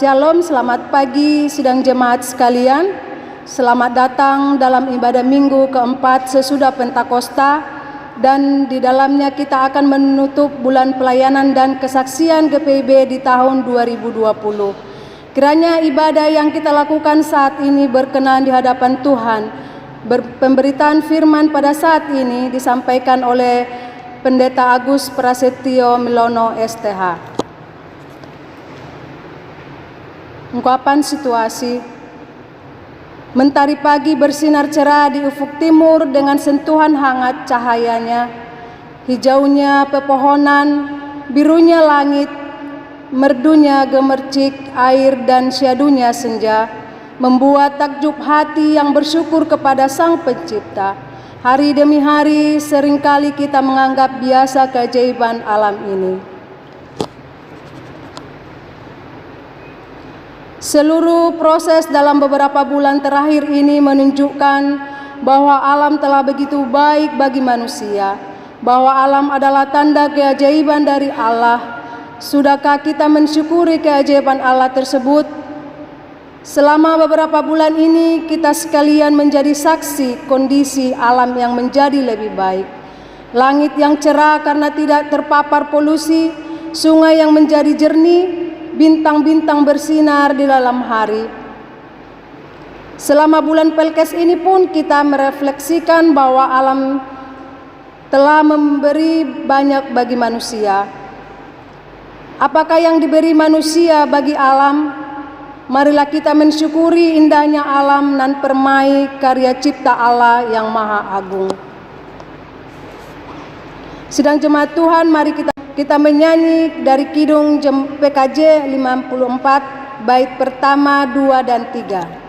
Shalom, selamat pagi sidang jemaat sekalian. Selamat datang dalam ibadah minggu keempat sesudah Pentakosta, dan di dalamnya kita akan menutup bulan pelayanan dan kesaksian GPIB di tahun 2020. Kiranya ibadah yang kita lakukan saat ini berkenan di hadapan Tuhan. Pemberitaan firman pada saat ini disampaikan oleh Pendeta Agus Prasetyo Milono STH. Ungkapan situasi. Mentari pagi bersinar cerah di ufuk timur dengan sentuhan hangat cahayanya. Hijaunya pepohonan, birunya langit, merdunya gemercik air dan syadunya senja membuat takjub hati yang bersyukur kepada Sang Pencipta. Hari demi hari seringkali kita menganggap biasa keajaiban alam ini. Seluruh proses dalam beberapa bulan terakhir ini menunjukkan bahwa alam telah begitu baik bagi manusia, bahwa alam adalah tanda keajaiban dari Allah. Sudahkah kita mensyukuri keajaiban Allah tersebut? Selama beberapa bulan ini kita sekalian menjadi saksi kondisi alam yang menjadi lebih baik. Langit yang cerah karena tidak terpapar polusi, sungai yang menjadi jernih, bintang-bintang bersinar di dalam hari. Selama bulan Pelkes ini pun kita merefleksikan bahwa alam telah memberi banyak bagi manusia. Apakah yang diberi manusia bagi alam? Marilah kita mensyukuri indahnya alam dan permai karya cipta Allah yang Maha Agung. Sidang jemaat Tuhan, mari kita menyanyi dari Kidung PKJ 54 bait pertama, 2 dan 3.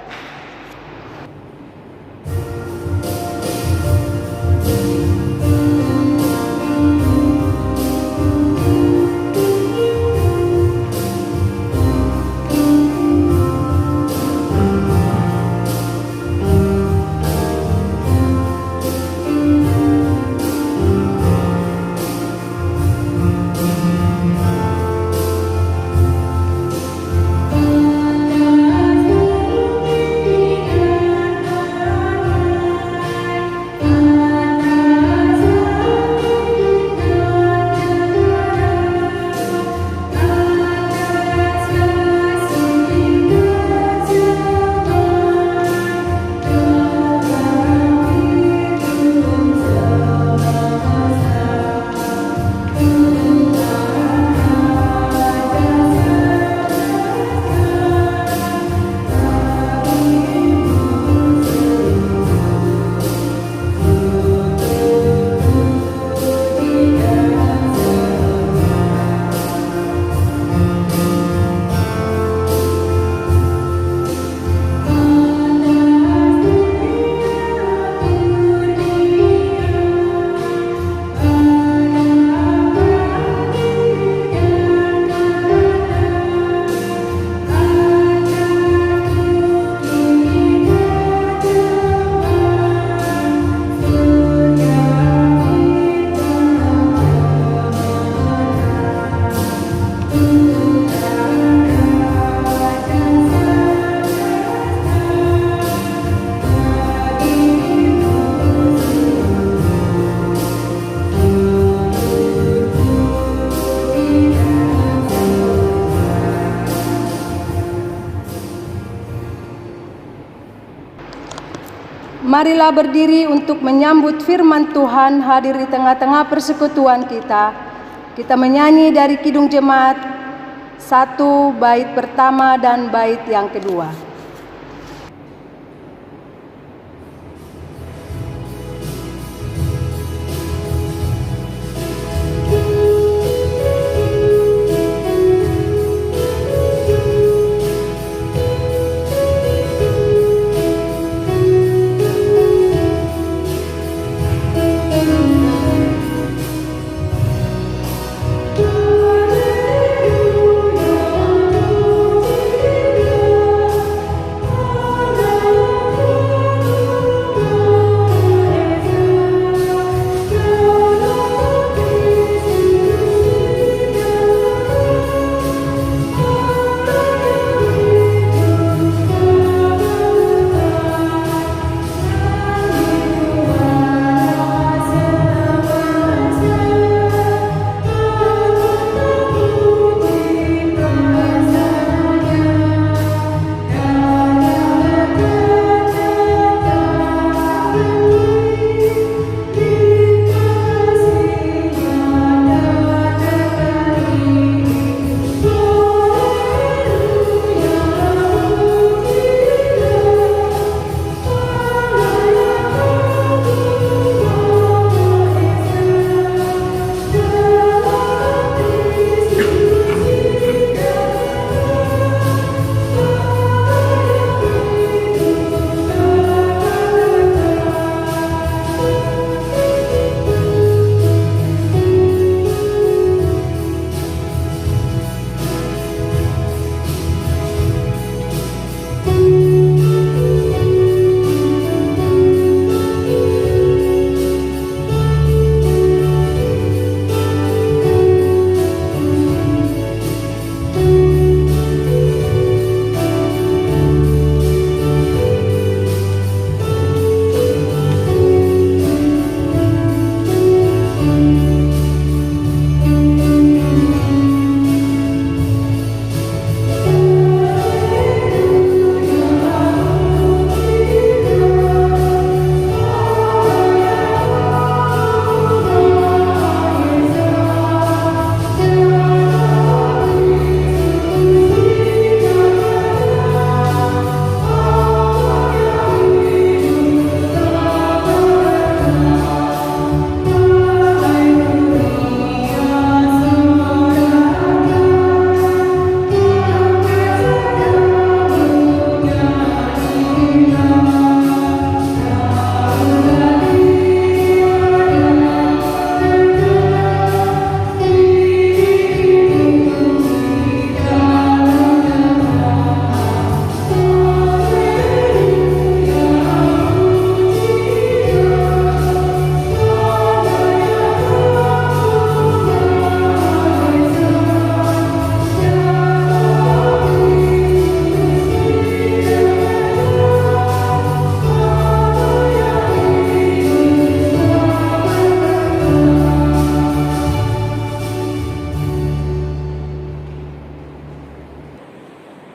Marilah berdiri untuk menyambut firman Tuhan hadir di tengah-tengah persekutuan kita. Kita menyanyi dari Kidung Jemaat 1 bait pertama dan bait yang kedua.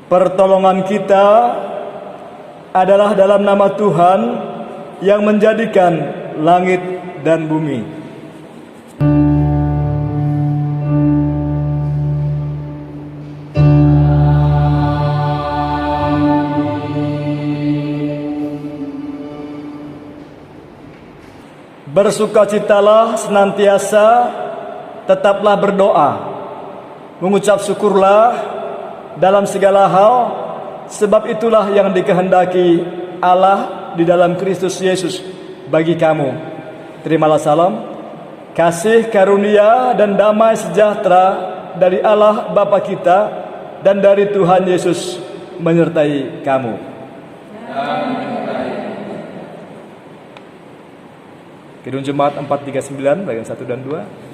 Pertolongan kita adalah dalam nama Tuhan yang menjadikan langit dan bumi. Bersukacitalah senantiasa, tetaplah berdoa, mengucap syukurlah dalam segala hal, sebab itulah yang dikehendaki Allah di dalam Kristus Yesus bagi kamu. Terimalah salam, kasih karunia dan damai sejahtera dari Allah Bapa kita dan dari Tuhan Yesus menyertai kamu. Kidung Jemaat 439 bagian 1 dan 2.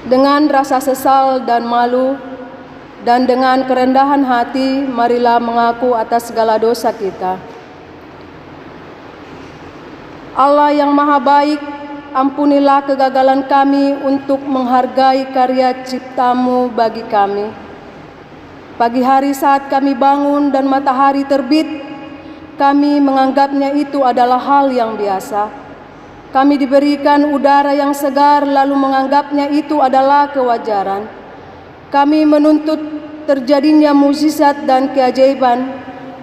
Dengan rasa sesal dan malu, dan dengan kerendahan hati, marilah mengaku atas segala dosa kita. Allah yang Maha Baik, ampunilah kegagalan kami untuk menghargai karya ciptamu bagi kami. Pagi hari saat kami bangun dan matahari terbit, kami menganggapnya itu adalah hal yang biasa. Kami diberikan udara yang segar lalu menganggapnya itu adalah kewajaran. Kami menuntut terjadinya mukjizat dan keajaiban,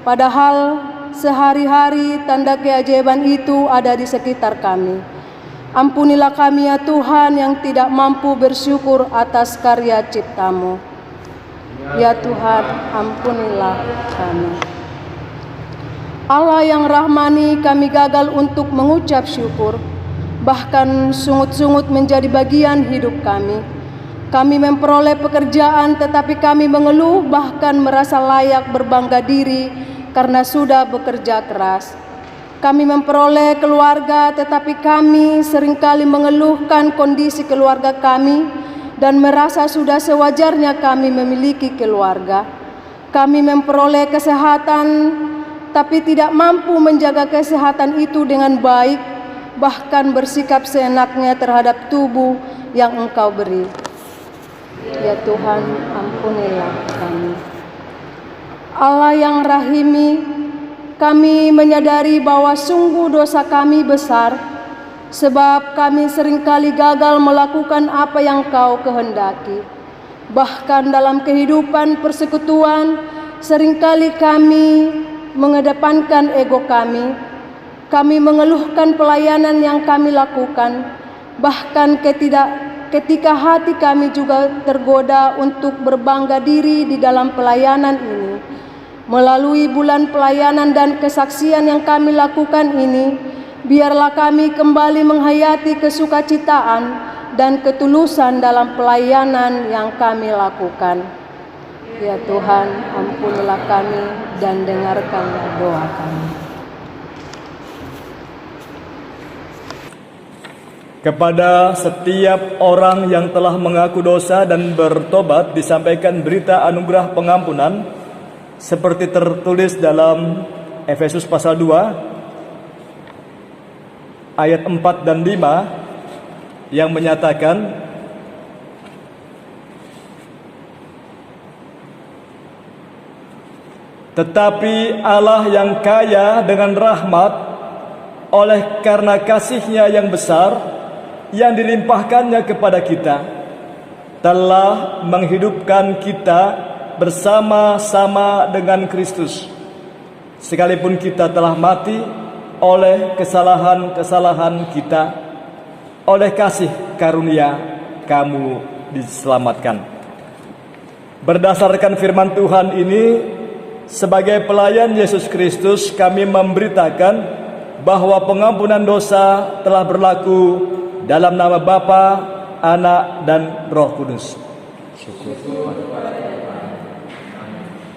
padahal sehari-hari tanda keajaiban itu ada di sekitar kami. Ampunilah kami ya Tuhan yang tidak mampu bersyukur atas karya ciptamu. Ya Tuhan, ampunilah kami. Allah yang rahmani, kami gagal untuk mengucap syukur. Bahkan sungut-sungut menjadi bagian hidup kami. Kami memperoleh pekerjaan tetapi kami mengeluh, bahkan merasa layak berbangga diri karena sudah bekerja keras. Kami memperoleh keluarga tetapi kami seringkali mengeluhkan kondisi keluarga kami dan merasa sudah sewajarnya kami memiliki keluarga. Kami memperoleh kesehatan tapi tidak mampu menjaga kesehatan itu dengan baik, bahkan bersikap seenaknya terhadap tubuh yang Engkau beri. Ya Tuhan, ampunilah kami. Allah yang rahimi, kami menyadari bahwa sungguh dosa kami besar, sebab kami seringkali gagal melakukan apa yang Kau kehendaki. Bahkan dalam kehidupan persekutuan, seringkali kami mengedepankan ego kami. Kami mengeluhkan pelayanan yang kami lakukan, bahkan ketika hati kami juga tergoda untuk berbangga diri di dalam pelayanan ini. Melalui bulan pelayanan dan kesaksian yang kami lakukan ini, biarlah kami kembali menghayati kesukacitaan dan ketulusan dalam pelayanan yang kami lakukan. Ya Tuhan, ampunilah kami dan dengarkanlah doa kami. Kepada setiap orang yang telah mengaku dosa dan bertobat disampaikan berita anugerah pengampunan seperti tertulis dalam Efesus pasal 2 ayat 4 dan 5 yang menyatakan, tetapi Allah yang kaya dengan rahmat oleh karena kasih-Nya yang besar yang dilimpahkannya kepada kita, telah menghidupkan kita bersama-sama dengan Kristus, sekalipun kita telah mati oleh kesalahan-kesalahan kita. Oleh kasih karunia kamu diselamatkan. Berdasarkan firman Tuhan ini, sebagai pelayan Yesus Kristus, kami memberitakan bahwa pengampunan dosa telah berlaku dalam nama Bapa, Anak, dan Roh Kudus. Syukur.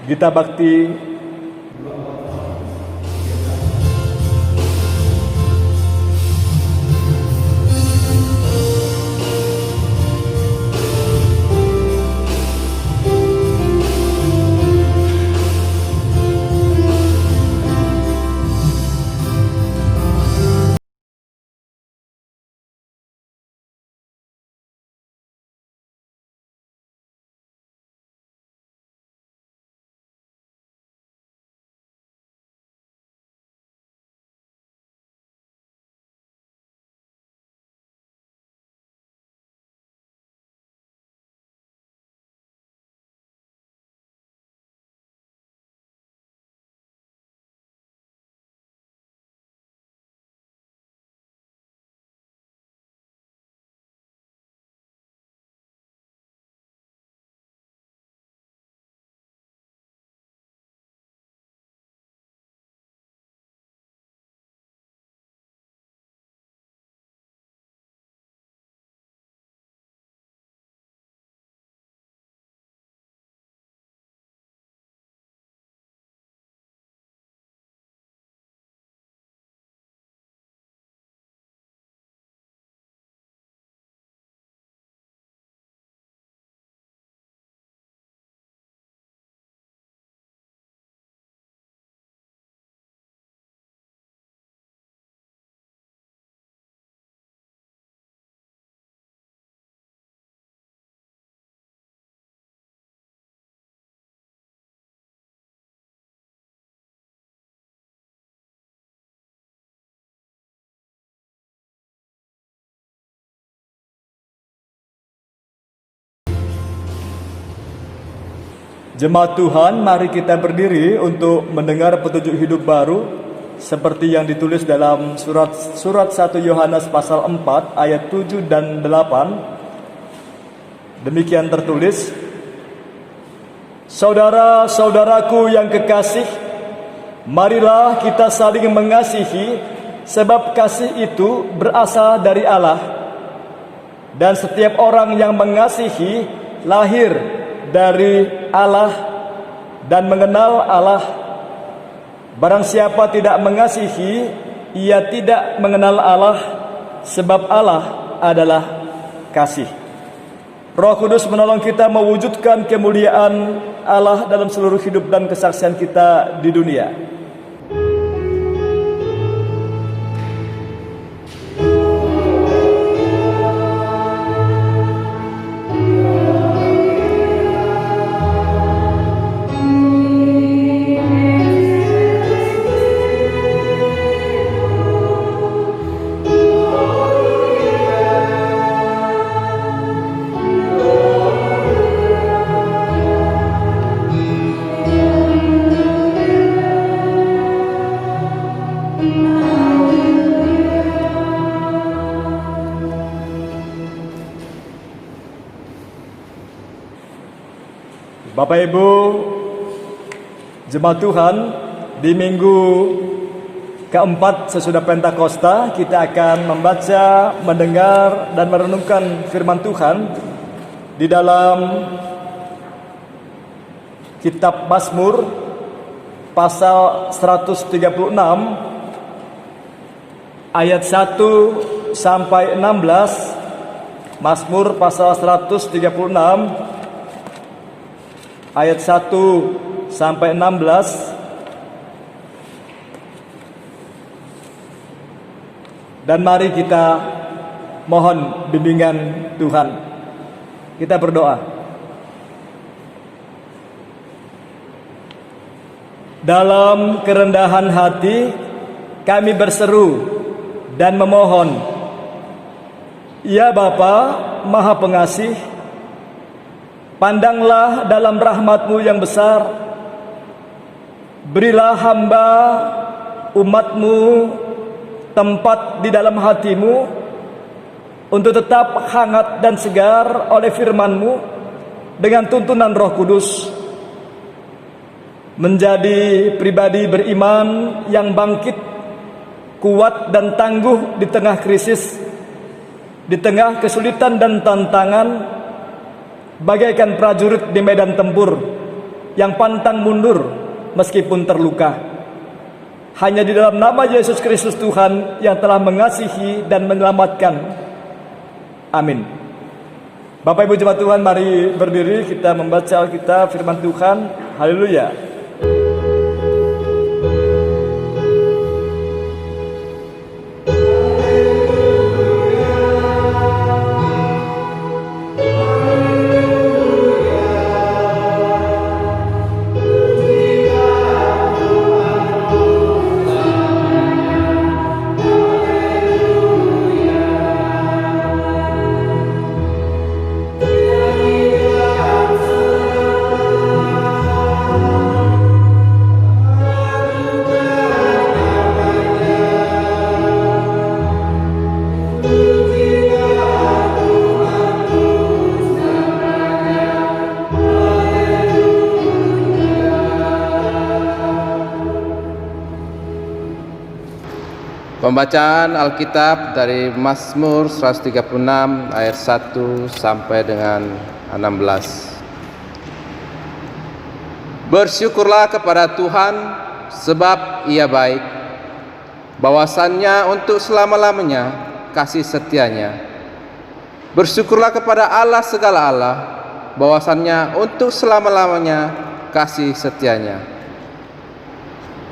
Gita Bakti. Jemaat Tuhan, mari kita berdiri untuk mendengar petunjuk hidup baru seperti yang ditulis dalam surat 1 Yohanes pasal 4 ayat 7 dan 8. Demikian tertulis, saudara-saudaraku yang kekasih, marilah kita saling mengasihi, sebab kasih itu berasal dari Allah. Dan setiap orang yang mengasihi lahir dari Allah dan mengenal Allah. Barang siapa tidak mengasihi, ia tidak mengenal Allah, sebab Allah adalah kasih. Roh Kudus menolong kita mewujudkan kemuliaan Allah dalam seluruh hidup dan kesaksian kita di dunia. Bapak Ibu Jemaat Tuhan, di minggu keempat sesudah Pentakosta kita akan membaca, mendengar, dan merenungkan firman Tuhan di dalam kitab Mazmur pasal 136 ayat 1 sampai 16. Mazmur pasal 136 ayat 1 sampai 16. Dan mari kita mohon bimbingan Tuhan. Kita berdoa. Dalam kerendahan hati kami berseru dan memohon, Ya Bapa Maha Pengasih, pandanglah dalam rahmat-Mu yang besar, berilah hamba umat-Mu tempat di dalam hati-Mu untuk tetap hangat dan segar oleh firman-Mu dengan tuntunan Roh Kudus, menjadi pribadi beriman yang bangkit, kuat dan tangguh di tengah krisis, di tengah kesulitan dan tantangan, bagaikan prajurit di medan tempur yang pantang mundur meskipun terluka. Hanya di dalam nama Yesus Kristus Tuhan yang telah mengasihi dan menyelamatkan. Amin. Bapak Ibu Jemaat Tuhan, mari berdiri kita membaca Alkitab firman Tuhan. Haleluya. Pembacaan Alkitab dari Mazmur 136 ayat 1 sampai dengan 16. Bersyukurlah kepada Tuhan sebab Ia baik, bahwasannya untuk selama-lamanya kasih setianya. Bersyukurlah kepada Allah segala Allah, bahwasannya untuk selama-lamanya kasih setianya.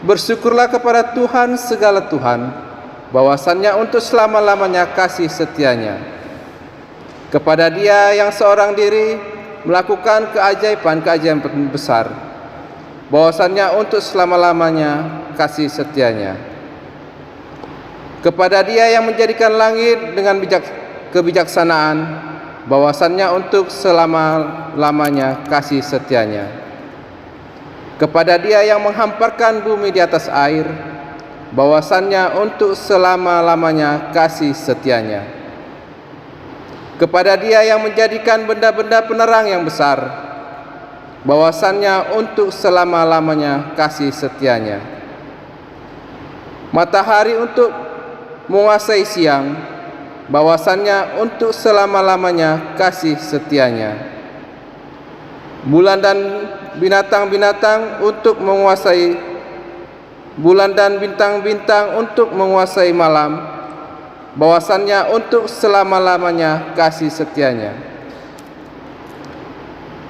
Bersyukurlah kepada Tuhan segala Tuhan, bahwasannya untuk selama-lamanya kasih setianya. Kepada Dia yang seorang diri melakukan keajaiban-keajaiban besar, bahwasannya untuk selama-lamanya kasih setianya. Kepada Dia yang menjadikan langit dengan kebijaksanaan, bahwasannya untuk selama-lamanya kasih setianya. Kepada Dia yang menghamparkan bumi di atas air, bahwasannya untuk selama-lamanya kasih setianya. Kepada Dia yang menjadikan benda-benda penerang yang besar, bahwasannya untuk selama-lamanya kasih setianya. Matahari untuk menguasai siang, bahwasannya untuk selama-lamanya kasih setianya. Bulan dan binatang-binatang untuk menguasai bulan dan bintang-bintang untuk menguasai malam, bahwasannya untuk selama-lamanya kasih setianya.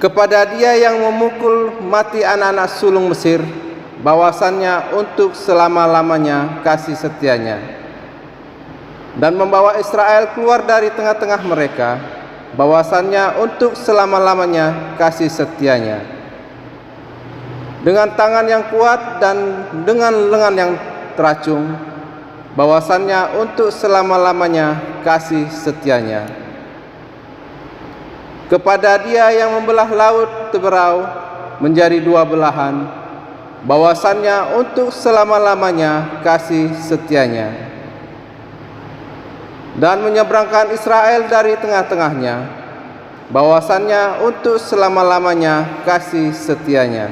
Kepada Dia yang memukul mati anak-anak sulung Mesir, bahwasannya untuk selama-lamanya kasih setianya. Dan membawa Israel keluar dari tengah-tengah mereka, bahwasannya untuk selama-lamanya kasih setianya. Dengan tangan yang kuat dan dengan lengan yang teracung, bahwasannya untuk selama-lamanya kasih setianya. Kepada Dia yang membelah laut Teberau menjadi dua belahan, bahwasannya untuk selama-lamanya kasih setianya. Dan menyeberangkan Israel dari tengah-tengahnya, bahwasannya untuk selama-lamanya kasih setianya,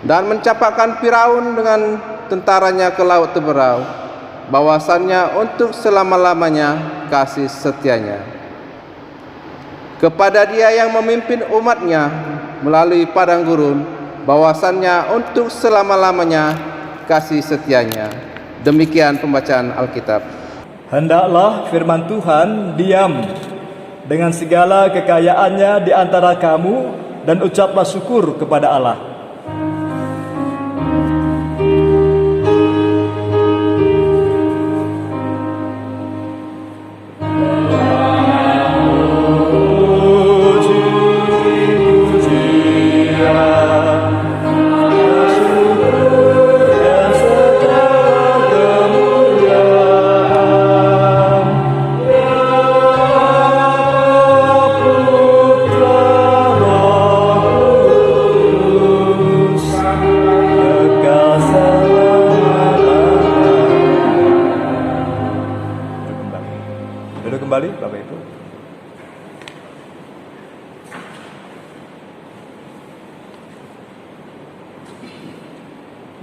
dan mencampakkan Firaun dengan tentaranya ke laut teberau, bahwasannya untuk selama-lamanya kasih setianya. Kepada Dia yang memimpin umatnya melalui padang gurun, bahwasannya untuk selama-lamanya kasih setianya. Demikian pembacaan Alkitab. Hendaklah firman Tuhan diam dengan segala kekayaannya di antara kamu, dan ucaplah syukur kepada Allah. Duduk kembali Bapak Ibu.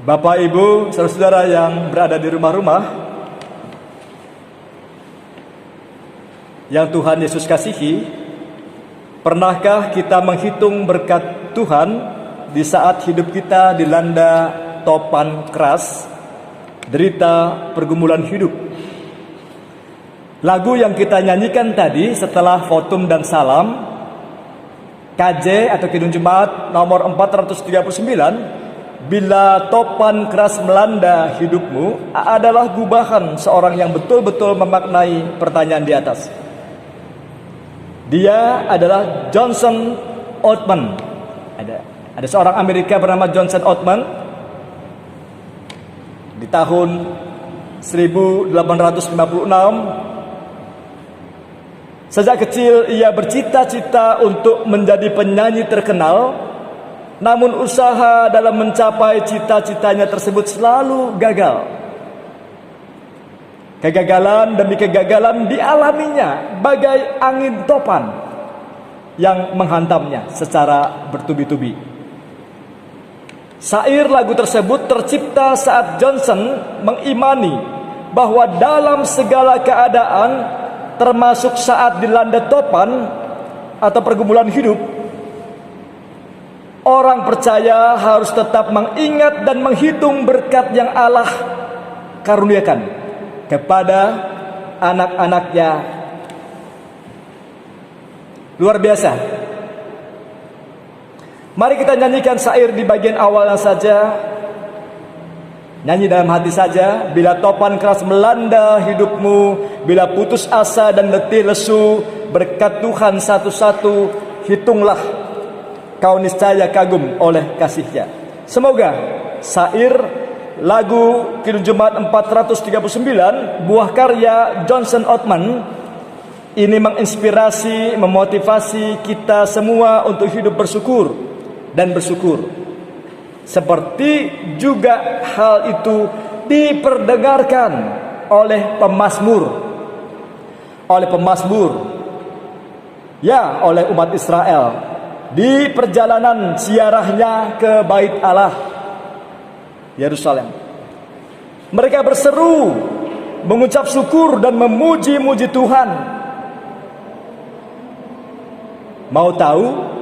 Bapak Ibu, saudara-saudara yang berada di rumah-rumah yang Tuhan Yesus kasihi, pernahkah kita menghitung berkat Tuhan di saat hidup kita dilanda topan keras, derita pergumulan hidup? Lagu yang kita nyanyikan tadi setelah Fotum dan Salam, KJ atau Kidung Jemaat nomor 439, bila topan keras melanda hidupmu, adalah gubahan seorang yang betul-betul memaknai pertanyaan di atas. Dia adalah Johnson Oatman. Ada seorang Amerika bernama Johnson Oatman. Di tahun 1856, sejak kecil ia bercita-cita untuk menjadi penyanyi terkenal, namun usaha dalam mencapai cita-citanya tersebut selalu gagal. Kegagalan demi kegagalan dialaminya bagai angin topan yang menghantamnya secara bertubi-tubi. Syair lagu tersebut tercipta saat Johnson mengimani bahwa dalam segala keadaan, termasuk saat dilanda topan atau pergumulan hidup, orang percaya harus tetap mengingat dan menghitung berkat yang Allah karuniakan kepada anak-anaknya. Luar biasa. Mari kita nyanyikan syair di bagian awalnya saja. Nyanyi dalam hati saja. Bila topan keras melanda hidupmu, bila putus asa dan letih lesu, berkat Tuhan satu-satu, hitunglah, kau niscaya kagum oleh kasih-Nya. Semoga syair lagu Kidung Jemaat 439, buah karya Johnson Oatman, ini menginspirasi, memotivasi kita semua untuk hidup bersyukur dan bersyukur. Seperti juga hal itu diperdengarkan oleh pemazmur, oleh umat Israel di perjalanan ziarahnya ke Bait Allah, Yerusalem. Mereka berseru, mengucap syukur dan memuji-muji Tuhan. Mau tahu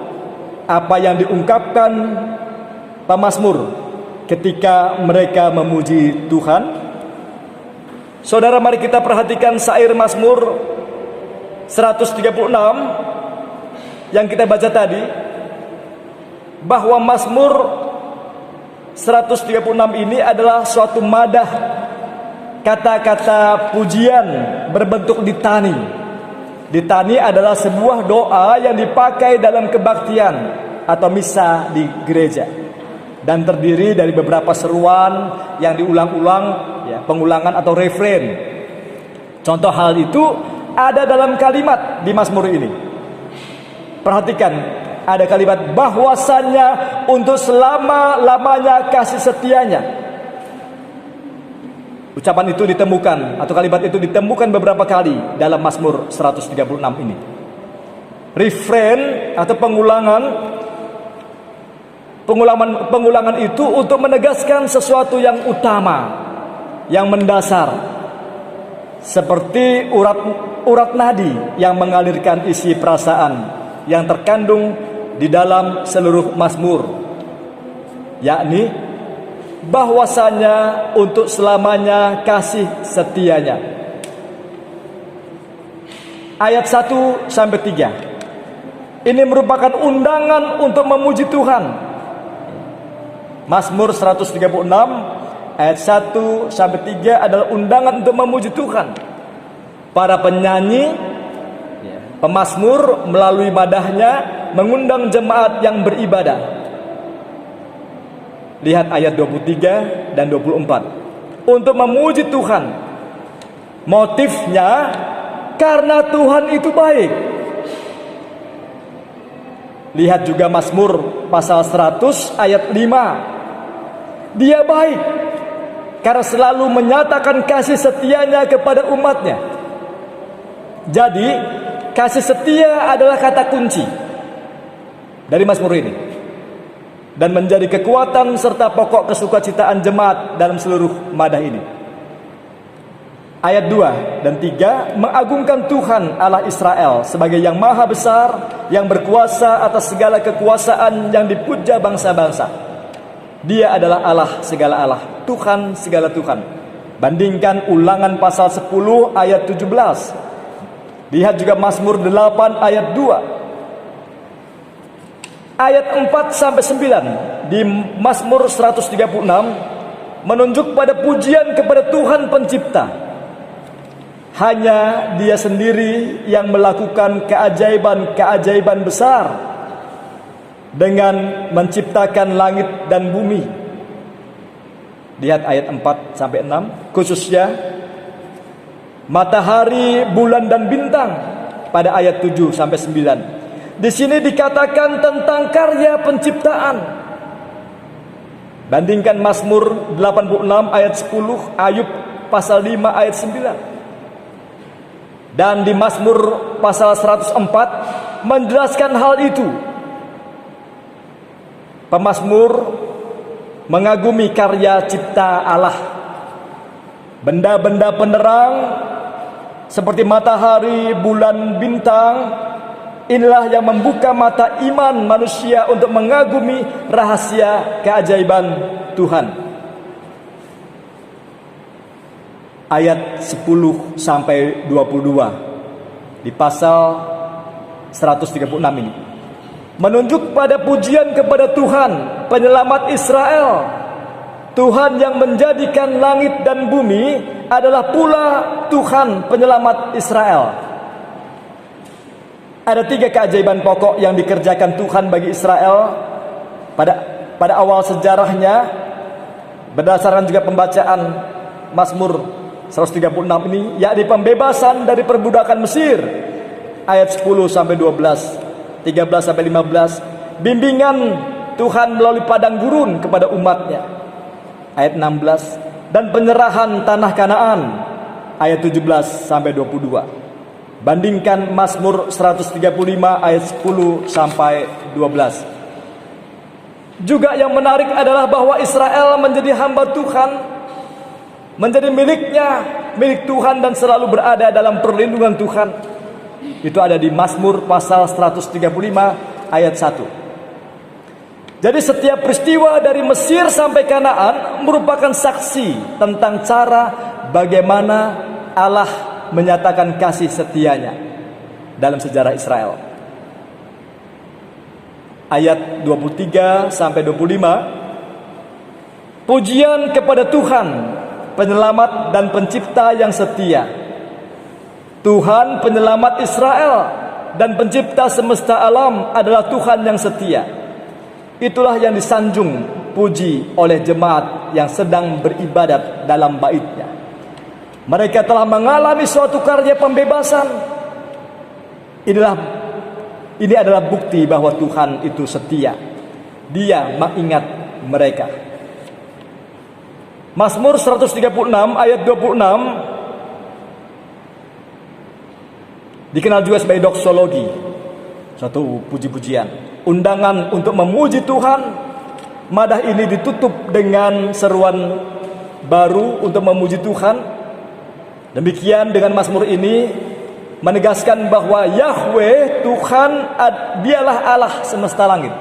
apa yang diungkapkan pemazmur ketika mereka memuji Tuhan? Saudara, mari kita perhatikan syair Mazmur 136 yang kita baca tadi, bahwa Mazmur 136 ini adalah suatu madah, kata-kata pujian berbentuk litani. Litani adalah sebuah doa yang dipakai dalam kebaktian atau misa di gereja, dan terdiri dari beberapa seruan yang diulang-ulang, ya, pengulangan atau refrain. Contoh hal itu ada dalam kalimat di Mazmur ini. Perhatikan, ada kalimat bahwasannya untuk selama-lamanya kasih setianya. Ucapan itu ditemukan, atau kalimat itu ditemukan beberapa kali dalam Mazmur 136 ini. refrain atau pengulangan itu untuk menegaskan sesuatu yang utama, yang mendasar, seperti urat nadi yang mengalirkan isi perasaan yang terkandung di dalam seluruh mazmur, yakni bahwasanya untuk selamanya kasih setianya. Ayat 1 sampai 3 ini merupakan undangan untuk memuji Tuhan. Mazmur 136 ayat 1 sampai 3 adalah undangan untuk memuji Tuhan. Para penyanyi, pemazmur melalui madahnya mengundang jemaat yang beribadah. Lihat ayat 23 dan 24. Untuk memuji Tuhan. Motifnya karena Tuhan itu baik. Lihat juga Mazmur pasal 100 ayat 5. Dia baik karena selalu menyatakan kasih setianya kepada umatnya. Jadi kasih setia adalah kata kunci dari Mazmur ini, dan menjadi kekuatan serta pokok kesukacitaan jemaat dalam seluruh madah ini. Ayat 2 dan 3 mengagungkan Tuhan Allah Israel sebagai yang maha besar, yang berkuasa atas segala kekuasaan, yang dipuja bangsa-bangsa. Dia adalah Allah segala Allah, Tuhan segala Tuhan. Bandingkan Ulangan pasal 10 ayat 17. Lihat juga Mazmur 8 ayat 2. Ayat 4 sampai 9 di Mazmur 136 menunjuk pada pujian kepada Tuhan pencipta. Hanya Dia sendiri yang melakukan keajaiban-keajaiban besar dengan menciptakan langit dan bumi. Lihat ayat 4 sampai 6, khususnya matahari, bulan dan bintang pada ayat 7 sampai 9. Di sini dikatakan tentang karya penciptaan. Bandingkan Mazmur 86 ayat 10, Ayub pasal 5 ayat 9. Dan di Mazmur pasal 104 menjelaskan hal itu. Pemazmur mengagumi karya cipta Allah. Benda-benda penerang seperti matahari, bulan, bintang, inilah yang membuka mata iman manusia untuk mengagumi rahasia keajaiban Tuhan. Ayat 10 sampai 22 di pasal 136 ini menunjuk pada pujian kepada Tuhan penyelamat Israel. Tuhan yang menjadikan langit dan bumi adalah pula Tuhan penyelamat Israel. Ada 3 keajaiban pokok yang dikerjakan Tuhan bagi Israel pada awal sejarahnya, berdasarkan juga pembacaan Mazmur 136 ini, yakni pembebasan dari perbudakan Mesir ayat 10 sampai 12, 13 sampai 15, bimbingan Tuhan melalui padang gurun kepada umatnya ayat 16, dan penyerahan tanah Kanaan ayat 17 sampai 22. Bandingkan Mazmur 135 ayat 10 sampai 12. Juga yang menarik adalah bahwa Israel menjadi hamba Tuhan, menjadi milik Tuhan dan selalu berada dalam perlindungan Tuhan. Itu ada di Mazmur pasal 135 ayat 1. Jadi setiap peristiwa dari Mesir sampai Kanaan merupakan saksi tentang cara bagaimana Allah menyatakan kasih setianya dalam sejarah Israel. Ayat 23 sampai 25, pujian kepada Tuhan penyelamat dan pencipta yang setia. Tuhan penyelamat Israel dan pencipta semesta alam adalah Tuhan yang setia. Itulah yang disanjung puji oleh jemaat yang sedang beribadat dalam bait-Nya. Mereka telah mengalami suatu karya pembebasan. Ini adalah bukti bahwa Tuhan itu setia. Dia mengingat mereka. Mazmur 136 ayat 26 dikenal juga sebagai doksologi. suatu puji-pujian, undangan untuk memuji Tuhan. Madah ini ditutup dengan seruan baru untuk memuji Tuhan. Demikian dengan mazmur ini menegaskan bahwa Yahweh Tuhan dialah Allah semesta langit.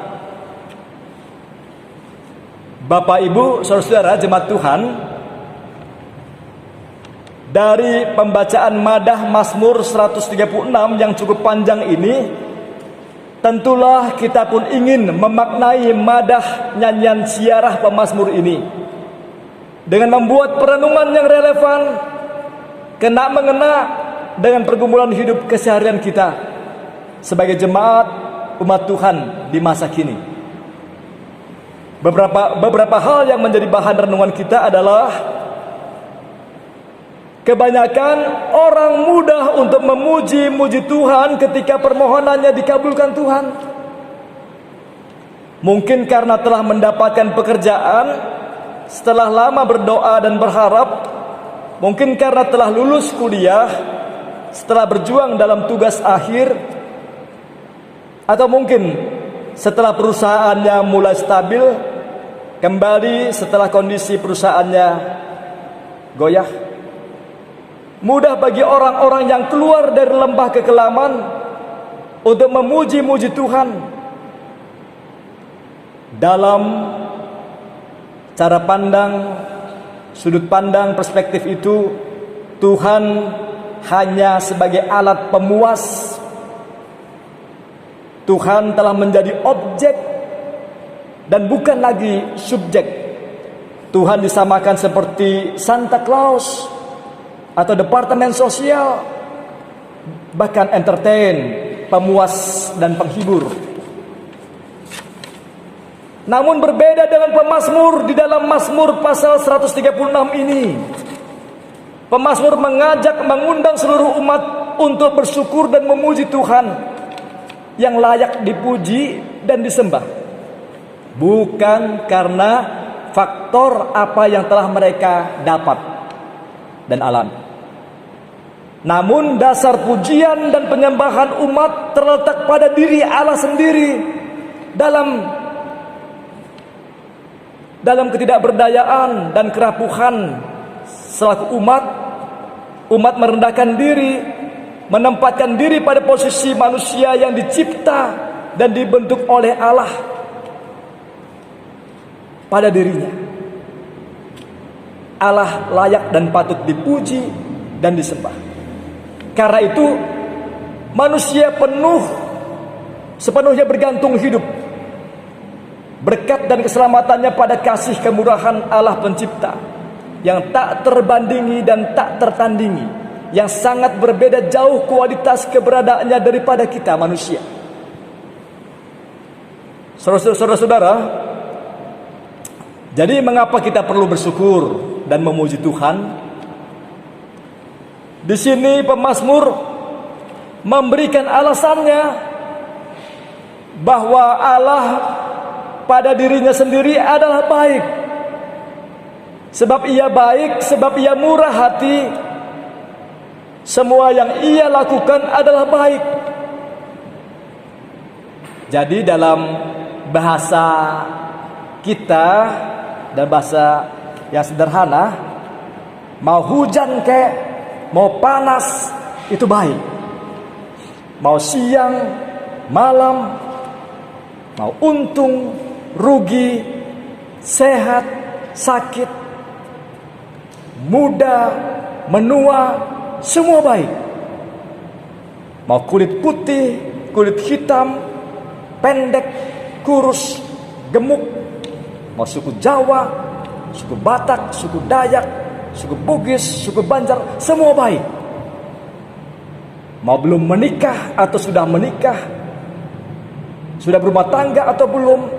Bapak Ibu, saudara-saudara jemaat Tuhan, dari pembacaan madah Mazmur 136 yang cukup panjang ini, tentulah kita pun ingin memaknai madah nyanyian siarah pemazmur ini dengan membuat perenungan yang relevan, kena mengena dengan pergumulan hidup keseharian kita sebagai jemaat umat Tuhan di masa kini. Beberapa hal yang menjadi bahan renungan kita adalah kebanyakan orang mudah untuk memuji Tuhan ketika permohonannya dikabulkan Tuhan. Mungkin karena telah mendapatkan pekerjaan setelah lama berdoa dan berharap, mungkin karena telah lulus kuliah setelah berjuang dalam tugas akhir, atau mungkin setelah perusahaannya mulai stabil kembali setelah kondisi perusahaannya goyah. Mudah bagi orang-orang yang keluar dari lembah kekelaman untuk memuji-muji Tuhan. Dalam cara pandang, sudut pandang, perspektif itu, Tuhan hanya sebagai alat pemuas. Tuhan telah menjadi objek dan bukan lagi subjek. Tuhan disamakan seperti Santa Claus atau departemen sosial, bahkan entertain, pemuas dan penghibur. Namun berbeda dengan pemazmur di dalam Mazmur pasal 136 ini. Pemazmur mengundang seluruh umat untuk bersyukur dan memuji Tuhan yang layak dipuji dan disembah. Bukan karena faktor apa yang telah mereka dapat dan alami. Namun dasar pujian dan penyembahan umat terletak pada diri Allah sendiri. Dalam ketidakberdayaan dan kerapuhan selaku umat merendahkan diri, menempatkan diri pada posisi manusia yang dicipta dan dibentuk oleh Allah pada dirinya. Allah layak dan patut dipuji dan disembah. Karena itu manusia sepenuhnya bergantung hidup, berkat dan keselamatannya pada kasih kemurahan Allah pencipta yang tak terbandingi dan tak tertandingi, yang sangat berbeda jauh kualitas keberadaannya daripada kita manusia. Saudara-saudara, jadi mengapa kita perlu bersyukur dan memuji Tuhan? Di sini pemazmur memberikan alasannya bahwa Allah pada dirinya sendiri adalah baik. Sebab ia baik, sebab ia murah hati. Semua yang ia lakukan adalah baik. Jadi dalam bahasa kita dan bahasa yang sederhana, mau hujan mau panas itu baik. Mau siang, malam, mau untung, rugi, sehat, sakit, muda, menua, semua baik. Mau kulit putih, kulit hitam, pendek, kurus, gemuk, mau suku Jawa, suku Batak, suku Dayak, suku Bugis, suku Banjar, semua baik. Mau belum menikah atau sudah menikah, sudah berumah tangga atau belum,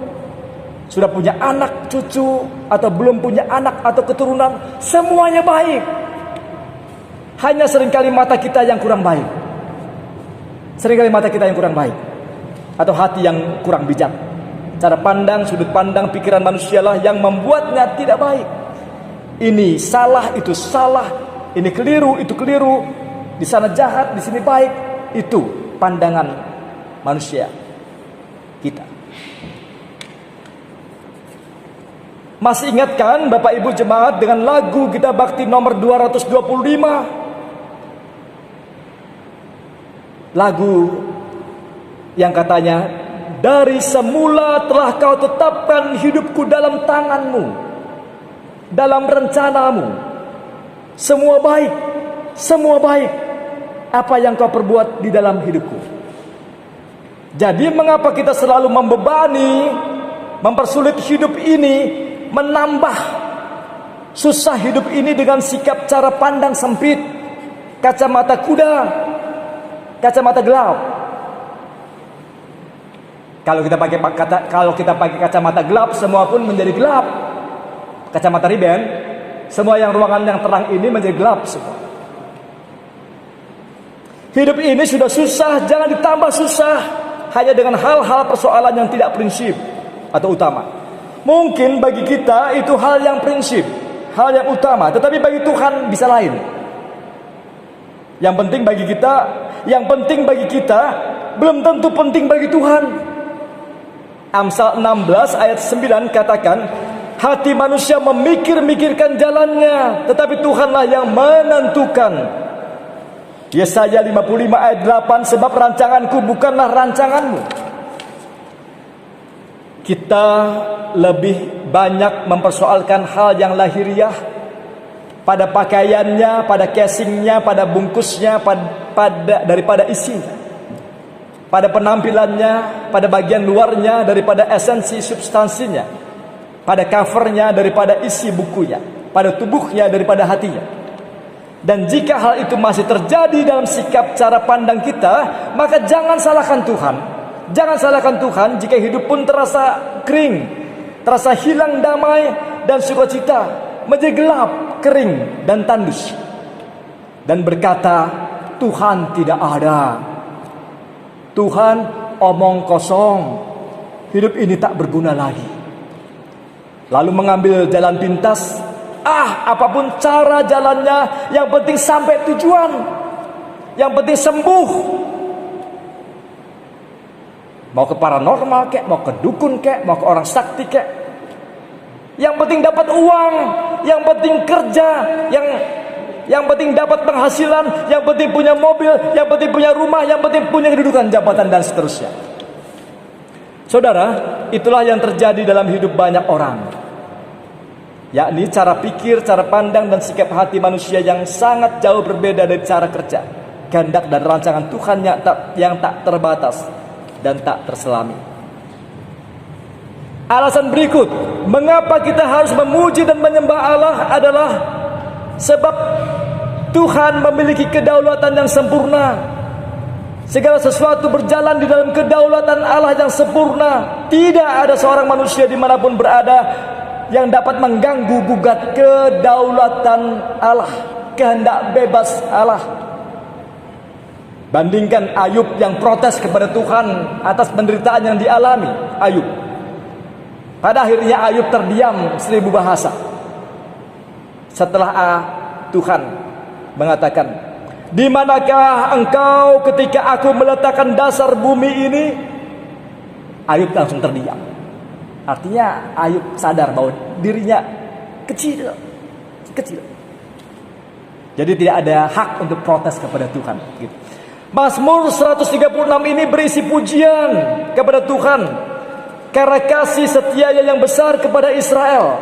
sudah punya anak, cucu, atau belum punya anak atau keturunan, semuanya baik. Hanya seringkali mata kita yang kurang baik. Seringkali mata kita yang kurang baik, atau hati yang kurang bijak. Cara pandang, sudut pandang, pikiran manusialah yang membuatnya tidak baik. Ini salah, itu salah, ini keliru, itu keliru, di sana jahat, di sini baik. Itu pandangan manusia kita. Masih ingatkan Bapak Ibu jemaat dengan lagu kita bakti nomor 225? Lagu yang katanya, dari semula telah kau tetapkan hidupku dalam tanganmu, dalam rencanamu. Semua baik apa yang kau perbuat di dalam hidupku. Jadi mengapa kita selalu membebani, mempersulit hidup ini, menambah susah hidup ini dengan sikap cara pandang sempit, kacamata kuda, kacamata gelap. Kalau kita pakai kacamata gelap, semua pun menjadi gelap. Kacamata riben, semua yang ruangan yang terang ini menjadi gelap semua. Hidup ini sudah susah, jangan ditambah susah hanya dengan hal-hal persoalan yang tidak prinsip atau utama. Mungkin bagi kita itu hal yang prinsip, hal yang utama, tetapi bagi Tuhan bisa lain. Yang penting bagi kita belum tentu penting bagi Tuhan. Amsal 16 ayat 9 katakan, hati manusia memikir-mikirkan jalannya, tetapi Tuhanlah yang menentukan. Yesaya 55 ayat 8, sebab rancanganku bukanlah rancanganmu. Kita lebih banyak mempersoalkan hal yang lahiriah, pada pakaiannya, pada casingnya, pada bungkusnya, daripada isinya, pada penampilannya, pada bagian luarnya daripada esensi substansinya, pada covernya daripada isi bukunya, pada tubuhnya daripada hatinya. Dan jika hal itu masih terjadi dalam sikap cara pandang kita, maka jangan salahkan Tuhan. Jangan salahkan Tuhan jika hidup pun terasa kering, terasa hilang damai dan sukacita, menjadi gelap, kering dan tandus. Dan berkata, Tuhan tidak ada. Tuhan omong kosong. Hidup ini tak berguna lagi. Lalu mengambil jalan pintas. Apapun cara jalannya, yang penting sampai tujuan, yang penting sembuh. Mau ke paranormal kek, mau ke dukun kek, mau ke orang sakti kek, yang penting dapat uang, yang penting kerja, yang penting dapat penghasilan, yang penting punya mobil, yang penting punya rumah, yang penting punya kedudukan, jabatan dan seterusnya. Saudara, itulah yang terjadi dalam hidup banyak orang. Yakni cara pikir, cara pandang dan sikap hati manusia yang sangat jauh berbeda dari cara kerja, kehendak dan rancangan Tuhan yang tak terbatas dan tak terselami. Alasan berikut mengapa kita harus memuji dan menyembah Allah adalah sebab Tuhan memiliki kedaulatan yang sempurna. Segala sesuatu berjalan di dalam kedaulatan Allah yang sempurna. Tidak ada seorang manusia dimanapun berada yang dapat mengganggu gugat kedaulatan Allah, kehendak bebas Allah. Bandingkan Ayub yang protes kepada Tuhan atas penderitaan yang dialami Ayub. Pada akhirnya Ayub terdiam 1000 bahasa. Setelah Tuhan mengatakan, di manakah engkau ketika aku meletakkan dasar bumi ini? Ayub langsung terdiam. Artinya Ayub sadar bahwa dirinya kecil. Jadi tidak ada hak untuk protes kepada Tuhan. Gitu. Mazmur 136 ini berisi pujian kepada Tuhan karena kasih setianya yang besar kepada Israel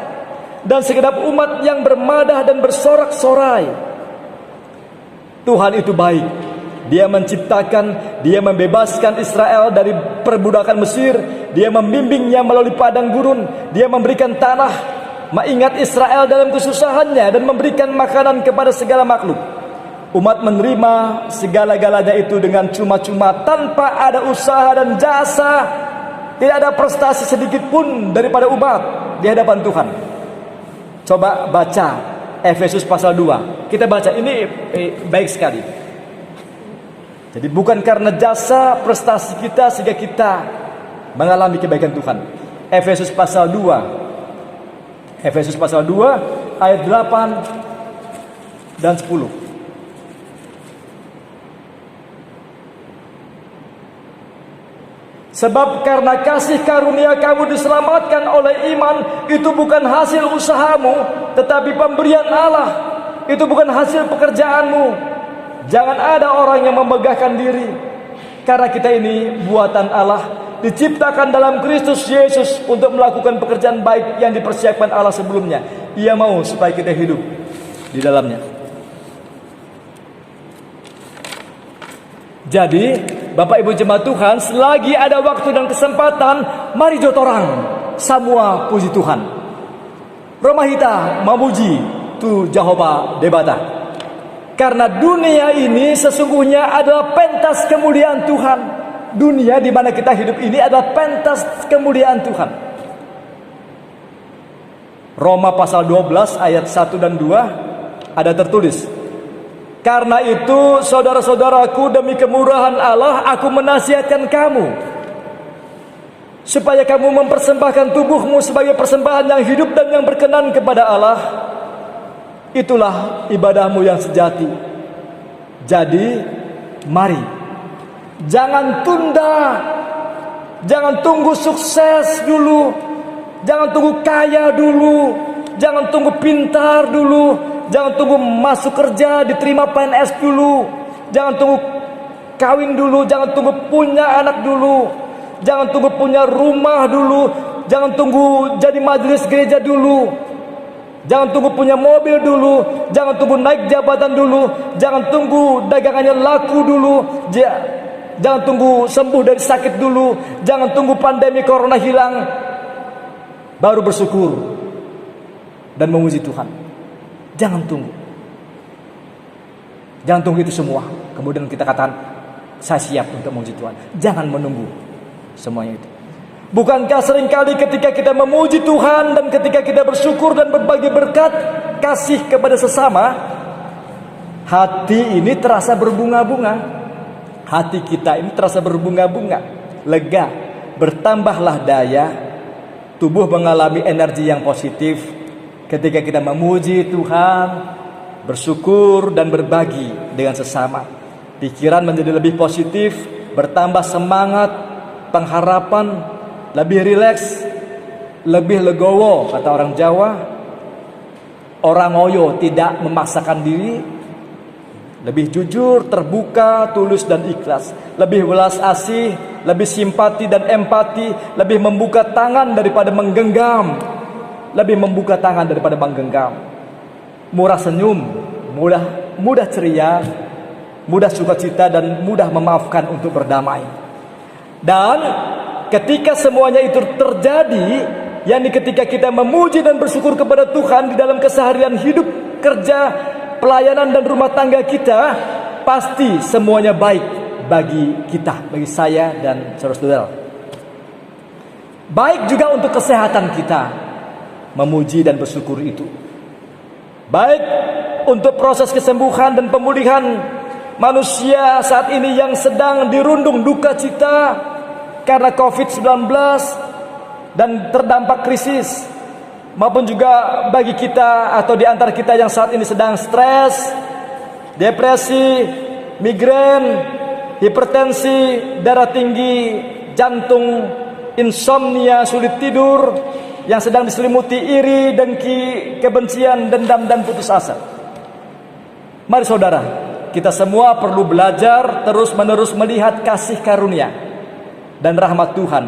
dan segenap umat yang bermadah dan bersorak-sorai. Tuhan itu baik. Dia menciptakan, Dia membebaskan Israel dari perbudakan Mesir. Dia membimbingnya melalui padang gurun. Dia memberikan tanah, mengingat Israel dalam kesusahannya dan memberikan makanan kepada segala makhluk. Umat menerima segala-galanya itu dengan cuma-cuma, tanpa ada usaha dan jasa. Tidak ada prestasi sedikit pun daripada umat di hadapan Tuhan. Coba baca Efesus pasal 2. Kita baca ini baik sekali. Jadi bukan karena jasa prestasi kita sehingga kita mengalami kebaikan Tuhan. Efesus pasal 2. Efesus pasal 2 ayat 8 dan 10. Sebab karena kasih karunia kamu diselamatkan oleh iman. Itu bukan hasil usahamu, tetapi pemberian Allah. Itu bukan hasil pekerjaanmu. Jangan ada orang yang memegahkan diri. Karena kita ini buatan Allah, diciptakan dalam Kristus Yesus untuk melakukan pekerjaan baik yang dipersiapkan Allah sebelumnya. Ia mau supaya kita hidup di dalamnya. Jadi, Bapak Ibu jemaat Tuhan, selagi ada waktu dan kesempatan, mari jotorang semua puji Tuhan. Romahita memuji tu Jehovah debata. Karena dunia ini sesungguhnya adalah pentas kemuliaan Tuhan. Dunia di mana kita hidup ini adalah pentas kemuliaan Tuhan. Roma pasal 12 ayat 1 dan 2 ada tertulis, karena itu saudara-saudaraku, demi kemurahan Allah aku menasihatkan kamu, supaya kamu mempersembahkan tubuhmu sebagai persembahan yang hidup dan yang berkenan kepada Allah. Itulah ibadahmu yang sejati. Jadi mari, jangan tunda, jangan tunggu sukses dulu, jangan tunggu kaya dulu, jangan tunggu pintar dulu, jangan tunggu masuk kerja diterima PNS dulu, jangan tunggu kawin dulu, jangan tunggu punya anak dulu, jangan tunggu punya rumah dulu, jangan tunggu jadi majelis gereja dulu, jangan tunggu punya mobil dulu, jangan tunggu naik jabatan dulu, jangan tunggu dagangannya laku dulu, jangan tunggu sembuh dari sakit dulu, jangan tunggu pandemi corona hilang baru bersyukur dan memuji Tuhan. Jangan tunggu. Jangan tunggu itu semua kemudian kita katakan saya siap untuk memuji Tuhan. Jangan menunggu semuanya itu. Bukankah seringkali ketika kita memuji Tuhan dan ketika kita bersyukur dan berbagi berkat kasih kepada sesama, hati ini terasa berbunga-bunga. Hati kita ini terasa berbunga-bunga, lega, bertambahlah daya, tubuh mengalami energi yang positif ketika kita memuji Tuhan, bersyukur dan berbagi dengan sesama. Pikiran menjadi lebih positif, bertambah semangat, pengharapan, lebih rileks, lebih legowo kata orang Jawa. Orang Oyo tidak memaksakan diri, lebih jujur, terbuka, tulus dan ikhlas, lebih welas asih, lebih simpati dan empati, lebih membuka tangan daripada menggenggam, lebih membuka tangan daripada menggenggam, murah senyum, mudah ceria, mudah sukacita dan mudah memaafkan untuk berdamai. Dan ketika semuanya itu terjadi, yakni ketika kita memuji dan bersyukur kepada Tuhan di dalam keseharian hidup, kerja, pelayanan dan rumah tangga kita, pasti semuanya baik bagi kita, bagi saya dan saudara-saudara. Baik juga untuk kesehatan kita, memuji dan bersyukur itu. Baik untuk proses kesembuhan dan pemulihan manusia saat ini yang sedang dirundung duka cita karena COVID-19 dan terdampak krisis, maupun juga bagi kita atau di antara kita yang saat ini sedang stres, depresi, migrain, hipertensi, darah tinggi, jantung, insomnia, sulit tidur, yang sedang diselimuti iri, dengki, kebencian, dendam dan putus asa. Mari saudara, kita semua perlu belajar terus-menerus melihat kasih karunia dan rahmat Tuhan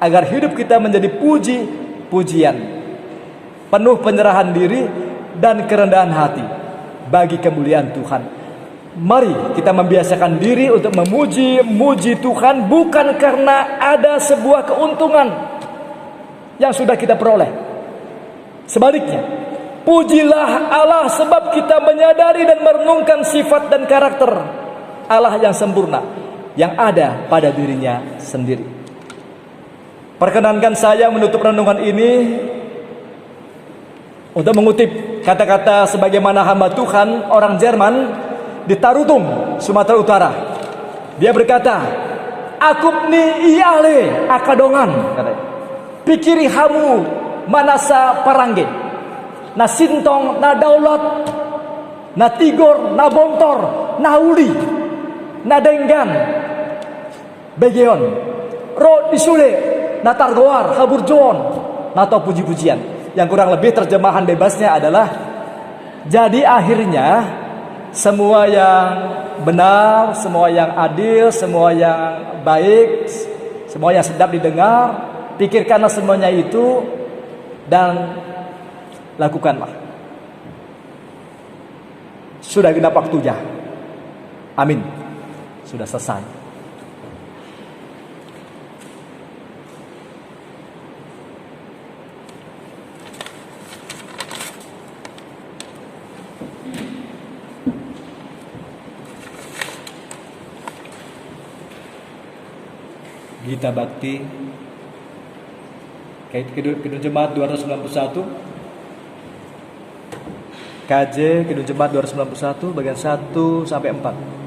agar hidup kita menjadi puji-pujian, penuh penyerahan diri dan kerendahan hati bagi kemuliaan Tuhan. Mari kita membiasakan diri untuk memuji Tuhan bukan karena ada sebuah keuntungan yang sudah kita peroleh. Sebaliknya, pujilah Allah sebab kita menyadari dan merenungkan sifat dan karakter Allah yang sempurna yang ada pada dirinya sendiri. Perkenankan saya menutup renungan ini untuk mengutip kata-kata sebagaimana hamba Tuhan orang Jerman di Tarutung, Sumatera Utara. Dia berkata, "Akup ni iale akadongan," katanya. "Pikiri hamu manasa parangge, na sintong, na daulat, na tigor, na bontor, na uli, na denggan, begeon, ro pisule, natar goar, habur jon, atau puji-pujian. Yang kurang lebih terjemahan bebasnya adalah jadi akhirnya semua yang benar, semua yang adil, semua yang baik, semua yang sedap didengar, pikirkanlah semuanya itu dan lakukanlah. Sudah genap waktunya. Amin. Sudah selesai. Gita Bakti Kidung Jemaat 291, KJ Kidung Jemaat 291 bagian 1 sampai 4.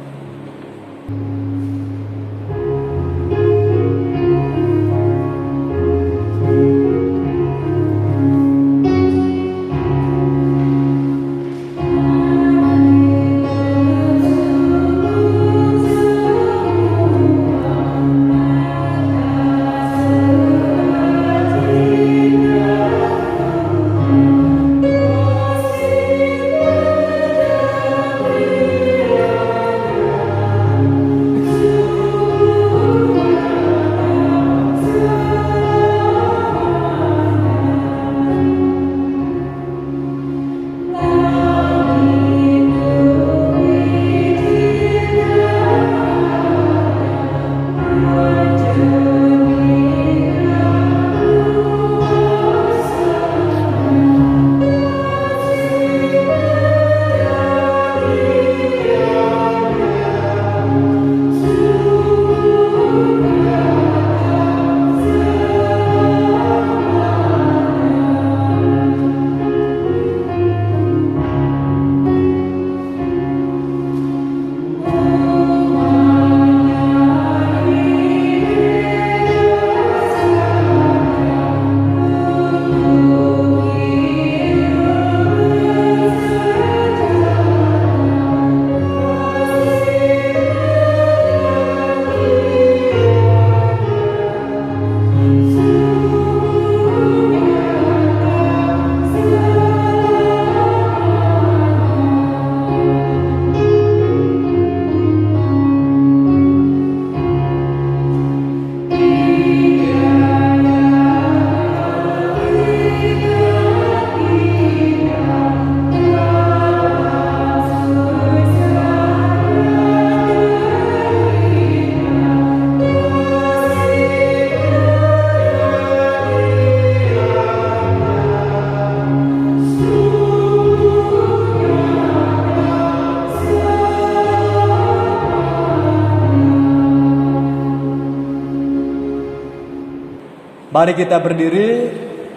Mari kita berdiri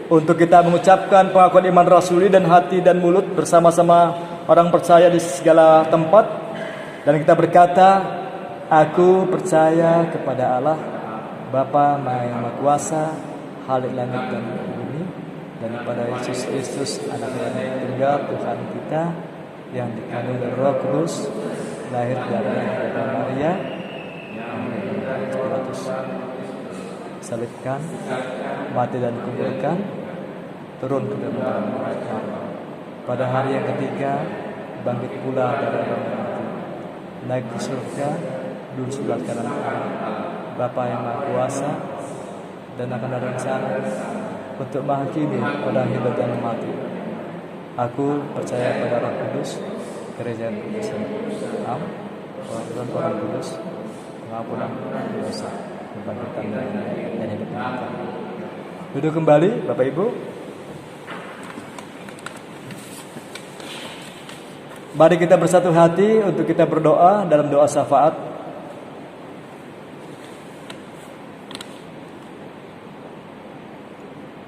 untuk kita mengucapkan pengakuan iman rasuli dan hati dan mulut bersama-sama orang percaya di segala tempat. Dan kita berkata, aku percaya kepada Allah, Bapa Maha Kuasa, Khalik langit dan bumi, dan kepada Yesus Kristus, Anak yang tunggal Tuhan kita, yang dikandung dari Roh Kudus, lahir dari Maria, salibkan, mati dan dikuburkan, turun ke dalam neraka. Pada hari yang ketiga, bangkit pula dari orang mati, naik ke surga, duduk sebelah kanan Allah, Bapa yang Maha Kuasa, dan akan datang sana untuk menghakimi orang hidup dan mati. Aku percaya pada Roh Kudus, gereja yang kudus, orang kudus, pengampunan dosa, kebangkitan dan hidup yang kekal. Duduk kembali, Bapak Ibu. Mari kita bersatu hati untuk kita berdoa dalam doa syafaat.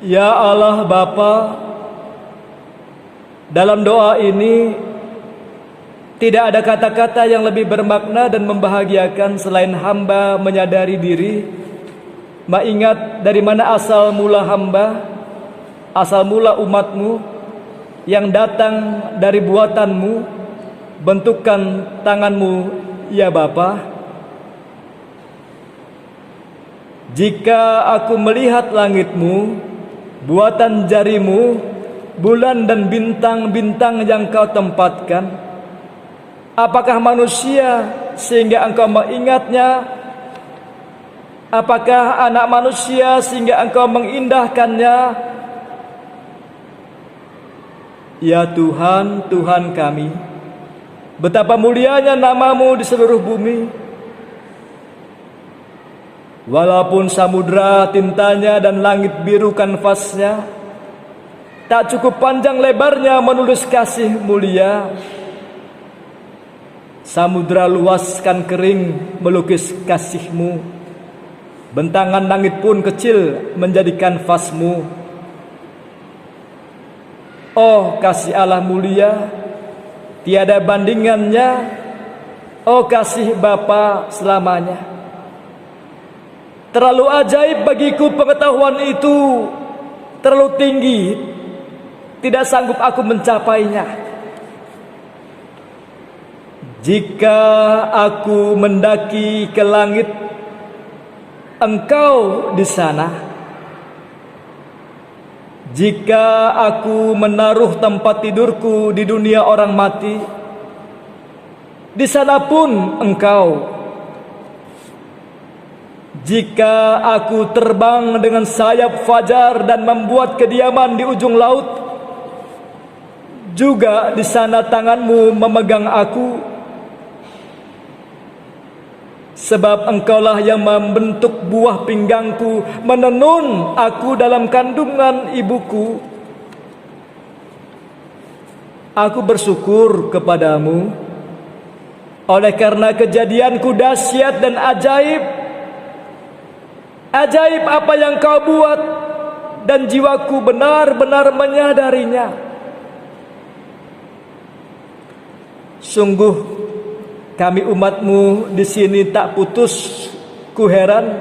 Ya Allah Bapa, dalam doa ini tidak ada kata-kata yang lebih bermakna dan membahagiakan selain hamba menyadari diri, mengingat dari mana asal mula hamba, asal mula umatmu, yang datang dari buatanmu, bentukan tanganmu, ya Bapa. Jika aku melihat langitmu, buatan jarimu, bulan dan bintang-bintang yang kau tempatkan, apakah manusia sehingga engkau mengingatnya? Apakah anak manusia sehingga engkau mengindahkannya? Ya Tuhan, Tuhan kami, betapa mulianya namamu di seluruh bumi. Walaupun samudra tintanya dan langit biru kanvasnya, tak cukup panjang lebarnya menulis kasih mulia. Samudra luas kan kering melukis kasih-Mu. Bentangan langit pun kecil menjadi kanvasmu. Oh kasih Allah mulia, tiada bandingannya. Oh kasih Bapa selamanya. Terlalu ajaib bagiku pengetahuan itu, terlalu tinggi, tidak sanggup aku mencapainya. Jika aku mendaki ke langit, Engkau di sana. Jika aku menaruh tempat tidurku di dunia orang mati, di sana pun Engkau. Jika aku terbang dengan sayap fajar dan membuat kediaman di ujung laut, juga di sana tanganmu memegang aku. Sebab Engkaulah yang membentuk buah pinggangku, menenun aku dalam kandungan ibuku. Aku bersyukur kepadamu oleh karena kejadianku dahsyat dan ajaib. Ajaib apa yang kau buat, dan jiwaku benar-benar menyadarinya. Sungguh kami umatmu di sini tak putus ku heran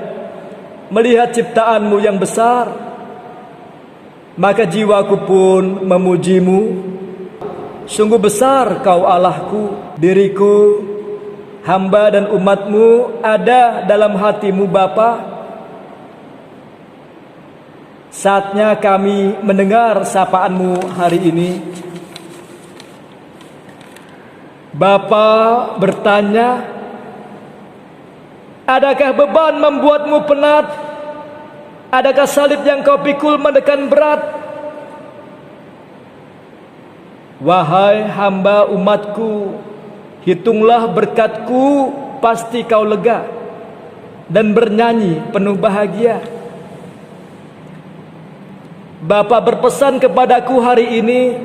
melihat ciptaanmu yang besar. Maka jiwaku pun memujimu. Sungguh besar kau Allahku. Diriku, hamba dan umatmu ada dalam hatimu Bapa. Saatnya kami mendengar sapaanmu hari ini. Bapa bertanya, adakah beban membuatmu penat? Adakah salib yang kau pikul mendekan berat? Wahai hamba umatku, hitunglah berkatku, pasti kau lega dan bernyanyi penuh bahagia. Bapa berpesan kepadaku hari ini,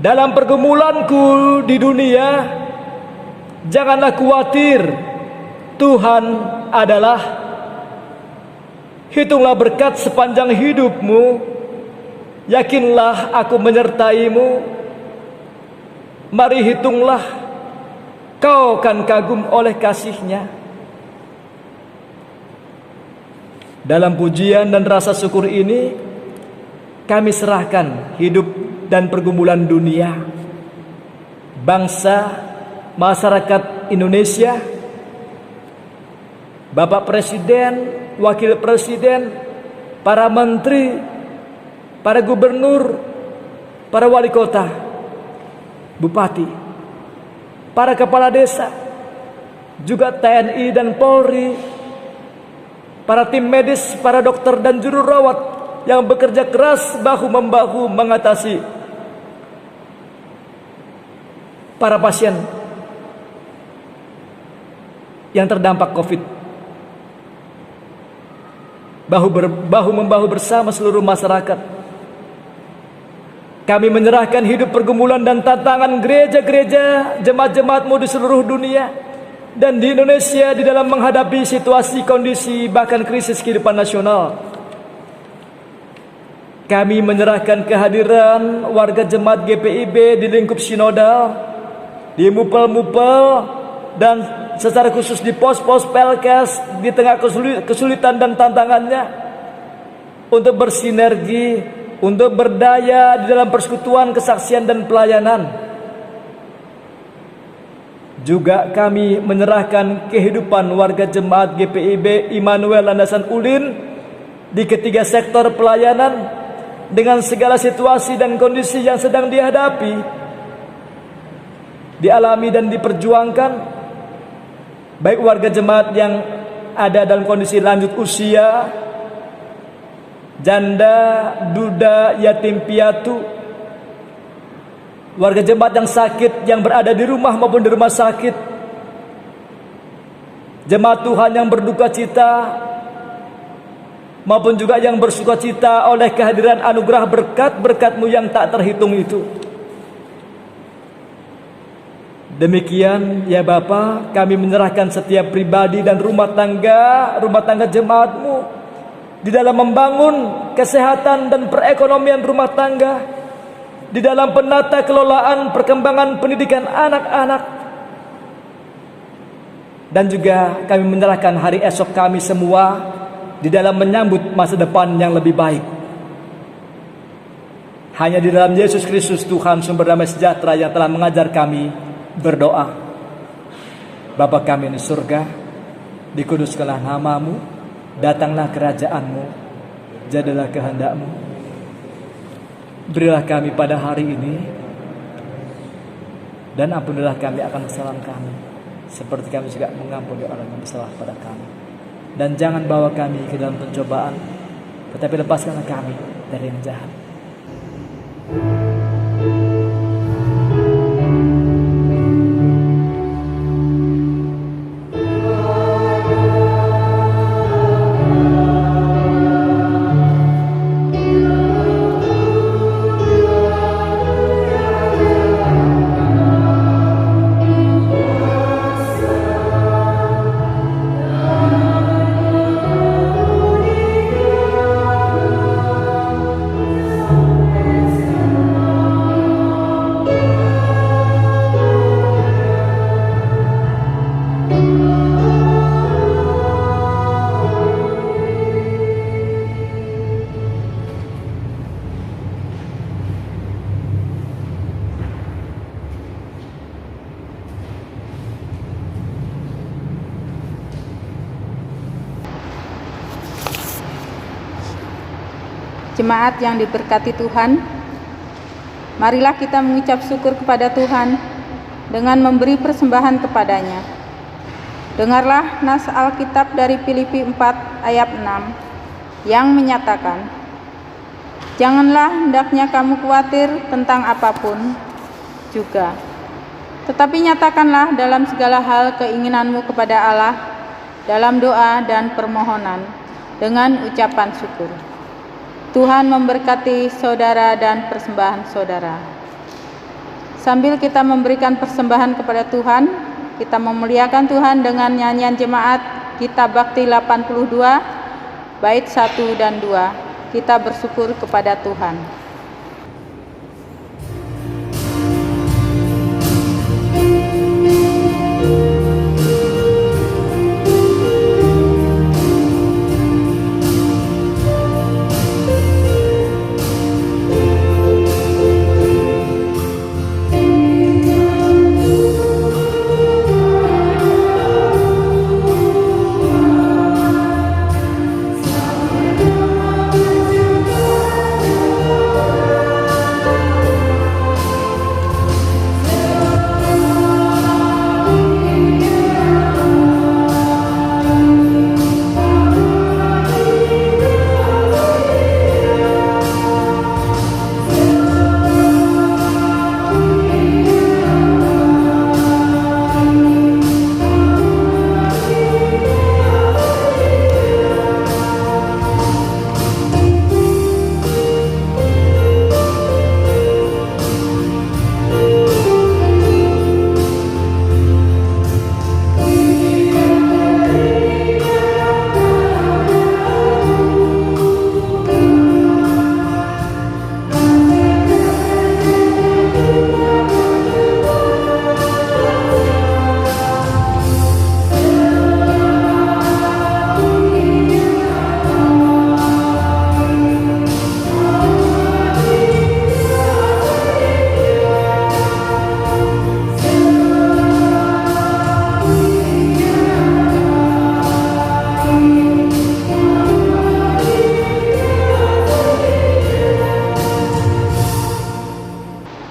dalam pergumulanku di dunia, janganlah khawatir, Tuhan adalah. Hitunglah berkat sepanjang hidupmu, yakinlah aku menyertaimu. Mari hitunglah, kau akan kagum oleh kasih-Nya. Dalam pujian dan rasa syukur ini, kami serahkan hidup dan pergumulan dunia, bangsa, masyarakat Indonesia, Bapak Presiden, Wakil Presiden, para menteri, para gubernur, para wali kota, bupati, para kepala desa, juga TNI dan Polri, para tim medis, para dokter dan juru rawat yang bekerja keras bahu-membahu mengatasi para pasien yang terdampak COVID. Bahu-membahu bersama seluruh masyarakat. Kami menyerahkan hidup pergumulan dan tantangan gereja-gereja, jemaat-jemaatmu di seluruh dunia dan di Indonesia di dalam menghadapi situasi, kondisi, bahkan krisis kehidupan nasional. Kami menyerahkan kehadiran warga jemaat GPIB di lingkup sinodal, di mupel-mupel, dan secara khusus di pos-pos Pelkes di tengah kesulitan dan tantangannya, untuk bersinergi, untuk berdaya di dalam persekutuan, kesaksian dan pelayanan. Juga kami menyerahkan kehidupan warga jemaat GPIB Immanuel Landasan Ulin di ketiga sektor pelayanan dengan segala situasi dan kondisi yang sedang dihadapi, dialami dan diperjuangkan, baik warga jemaat yang ada dalam kondisi lanjut usia, janda, duda, yatim piatu, warga jemaat yang sakit yang berada di rumah maupun di rumah sakit, jemaat Tuhan yang berduka cita maupun juga yang bersuka cita oleh kehadiran anugerah berkat-berkat-Mu yang tak terhitung itu. Demikian ya Bapa, kami menyerahkan setiap pribadi dan rumah tangga jemaat-Mu di dalam membangun kesehatan dan perekonomian rumah tangga, di dalam penata kelolaan perkembangan pendidikan anak-anak, dan juga kami menyerahkan hari esok kami semua di dalam menyambut masa depan yang lebih baik. Hanya di dalam Yesus Kristus Tuhan sumber damai sejahtera yang telah mengajar kami berdoa. Bapa kami di surga, dikuduskanlah nama-Mu, datanglah kerajaan-Mu, jadilah kehendak-Mu. Berilah kami pada hari ini, dan ampunilah kami akan kesalahan kami, seperti kami juga mengampuni orang yang bersalah pada kami. Dan jangan bawa kami ke dalam pencobaan, tetapi lepaskanlah kami dari yang jahat. Jemaat yang diberkati Tuhan, marilah kita mengucap syukur kepada Tuhan dengan memberi persembahan kepadanya. Dengarlah nas Alkitab dari Filipi 4 ayat 6 yang menyatakan, "Janganlah hendaknya kamu khawatir tentang apapun juga, tetapi nyatakanlah dalam segala hal keinginanmu kepada Allah dalam doa dan permohonan dengan ucapan syukur." Tuhan memberkati saudara dan persembahan saudara. Sambil kita memberikan persembahan kepada Tuhan, kita memuliakan Tuhan dengan nyanyian jemaat Kitab Bakti 82, bait 1 dan 2. Kita bersyukur kepada Tuhan.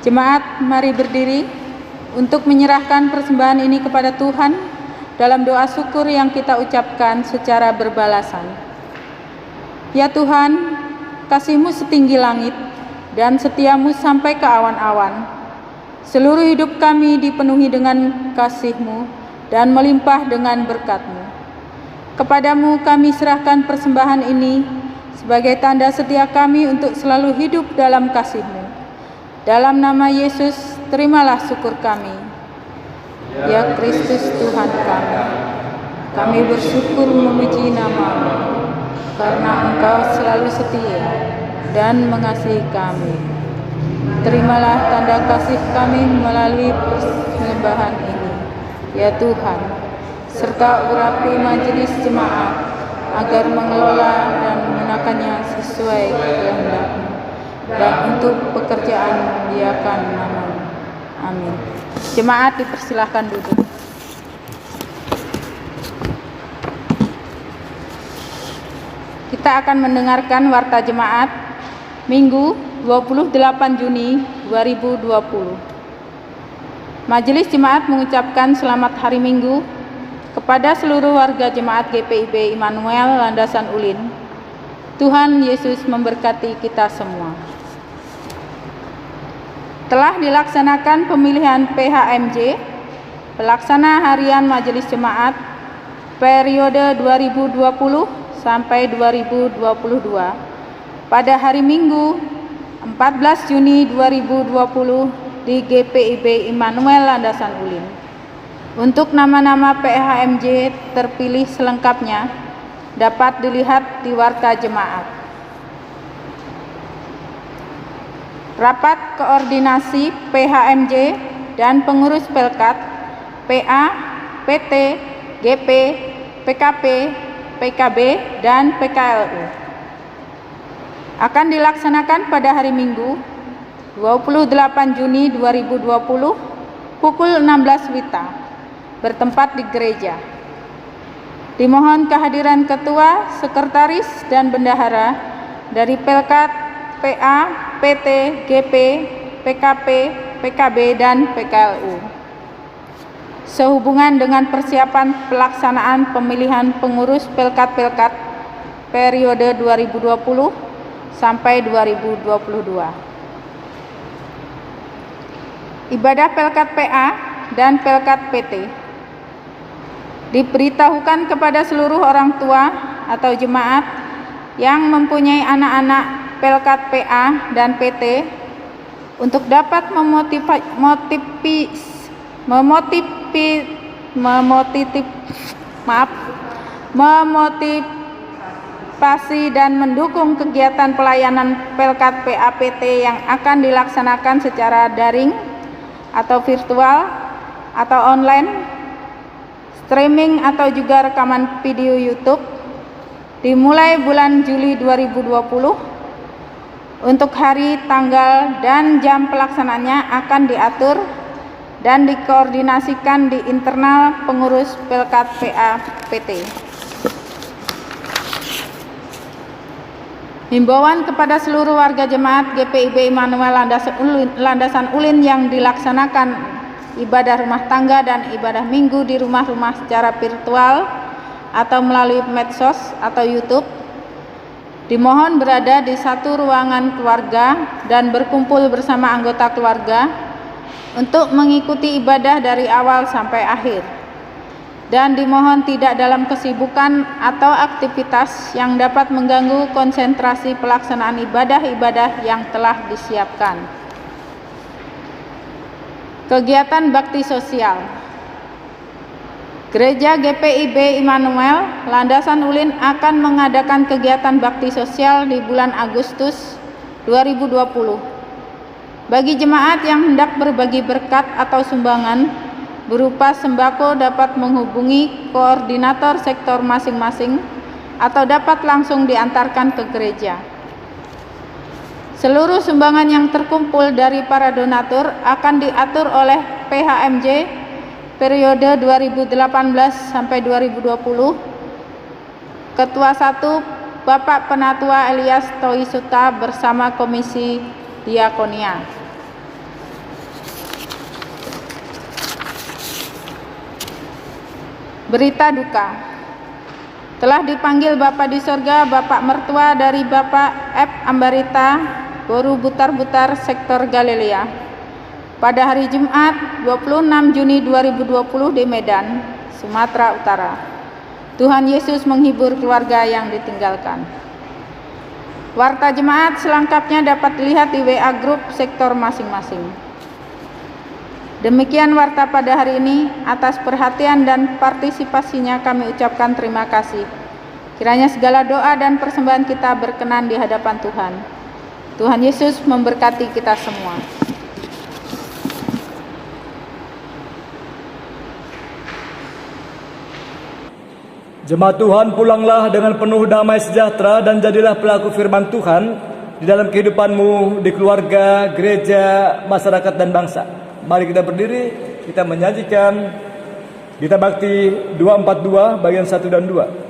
Jemaat, mari berdiri untuk menyerahkan persembahan ini kepada Tuhan dalam doa syukur yang kita ucapkan secara berbalasan. Ya Tuhan, kasih-Mu setinggi langit dan setia-Mu sampai ke awan-awan. Seluruh hidup kami dipenuhi dengan kasih-Mu dan melimpah dengan berkat-Mu. Kepadamu kami serahkan persembahan ini sebagai tanda setia kami untuk selalu hidup dalam kasih-Mu. Dalam nama Yesus, terimalah syukur kami. Ya Kristus Tuhan kami bersyukur memuji nama-Mu, karena Engkau selalu setia dan mengasihi kami. Terimalah tanda kasih kami melalui persembahan ini, ya Tuhan, serta urapi majelis jemaat agar mengelola dan menggunakannya sesuai kehendak-Mu dan untuk pekerjaan muliakan nama-Mu. Amin. Jemaat dipersilahkan duduk. Kita akan mendengarkan warta jemaat Minggu 28 Juni 2020. Majelis Jemaat mengucapkan selamat hari Minggu kepada seluruh warga jemaat GPIB Immanuel Landasan Ulin. Tuhan Yesus memberkati kita semua. Telah dilaksanakan pemilihan PHMJ, pelaksana harian Majelis Jemaat periode 2020 sampai 2022 pada hari Minggu 14 Juni 2020 di GPIB Immanuel Landasan Ulin. Untuk nama-nama PHMJ terpilih selengkapnya dapat dilihat di warta jemaat. Rapat koordinasi PHMJ dan pengurus Pelkat, PA, PT, GP, PKP, PKB, dan PKLU akan dilaksanakan pada hari Minggu 28 Juni 2020 pukul 16 WITA bertempat di gereja. Dimohon kehadiran ketua, sekretaris, dan bendahara dari Pelkat, PA, PT, GP, PKP, PKB, dan PKLU. Sehubungan dengan persiapan pelaksanaan pemilihan pengurus Pelkat-Pelkat periode 2020 sampai 2022. Ibadah Pelkat PA dan Pelkat PT diberitahukan kepada seluruh orang tua atau jemaat yang mempunyai anak-anak Pelkat PA dan PT untuk dapat memotivasi dan mendukung kegiatan pelayanan Pelkat PA PT yang akan dilaksanakan secara daring atau virtual atau online, streaming atau juga rekaman video YouTube dimulai bulan Juli 2020. Untuk hari, tanggal, dan jam pelaksanaannya akan diatur dan dikoordinasikan di internal pengurus Pelkat PA PT. Himbauan kepada seluruh warga jemaat GPIB Immanuel Landasan Ulin yang dilaksanakan ibadah rumah tangga dan ibadah minggu di rumah-rumah secara virtual atau melalui medsos atau YouTube, dimohon berada di satu ruangan keluarga dan berkumpul bersama anggota keluarga untuk mengikuti ibadah dari awal sampai akhir. Dan dimohon tidak dalam kesibukan atau aktivitas yang dapat mengganggu konsentrasi pelaksanaan ibadah-ibadah yang telah disiapkan. Kegiatan bakti sosial. Gereja GPIB Immanuel Landasan Ulin akan mengadakan kegiatan bakti sosial di bulan Agustus 2020. Bagi jemaat yang hendak berbagi berkat atau sumbangan berupa sembako dapat menghubungi koordinator sektor masing-masing atau dapat langsung diantarkan ke gereja. Seluruh sumbangan yang terkumpul dari para donatur akan diatur oleh PHMJ periode 2018 sampai 2020. Ketua 1 Bapak Penatua Elias Toisuta bersama Komisi Diakonia. Berita duka. Telah dipanggil Bapa di sorga, Bapak mertua dari Bapak F. Ambarita, Boru Butar-Butar, Sektor Galilea, pada hari Jumat 26 Juni 2020 di Medan, Sumatera Utara. Tuhan Yesus menghibur keluarga yang ditinggalkan. Warta jemaat selengkapnya dapat dilihat di WA Group sektor masing-masing. Demikian warta pada hari ini. Atas perhatian dan partisipasinya kami ucapkan terima kasih. Kiranya segala doa dan persembahan kita berkenan di hadapan Tuhan. Tuhan Yesus memberkati kita semua. Jemaat Tuhan, pulanglah dengan penuh damai sejahtera dan jadilah pelaku firman Tuhan di dalam kehidupanmu, di keluarga, gereja, masyarakat, dan bangsa. Mari kita berdiri, kita menyajikan Gita Bakti 242 bagian 1 dan 2.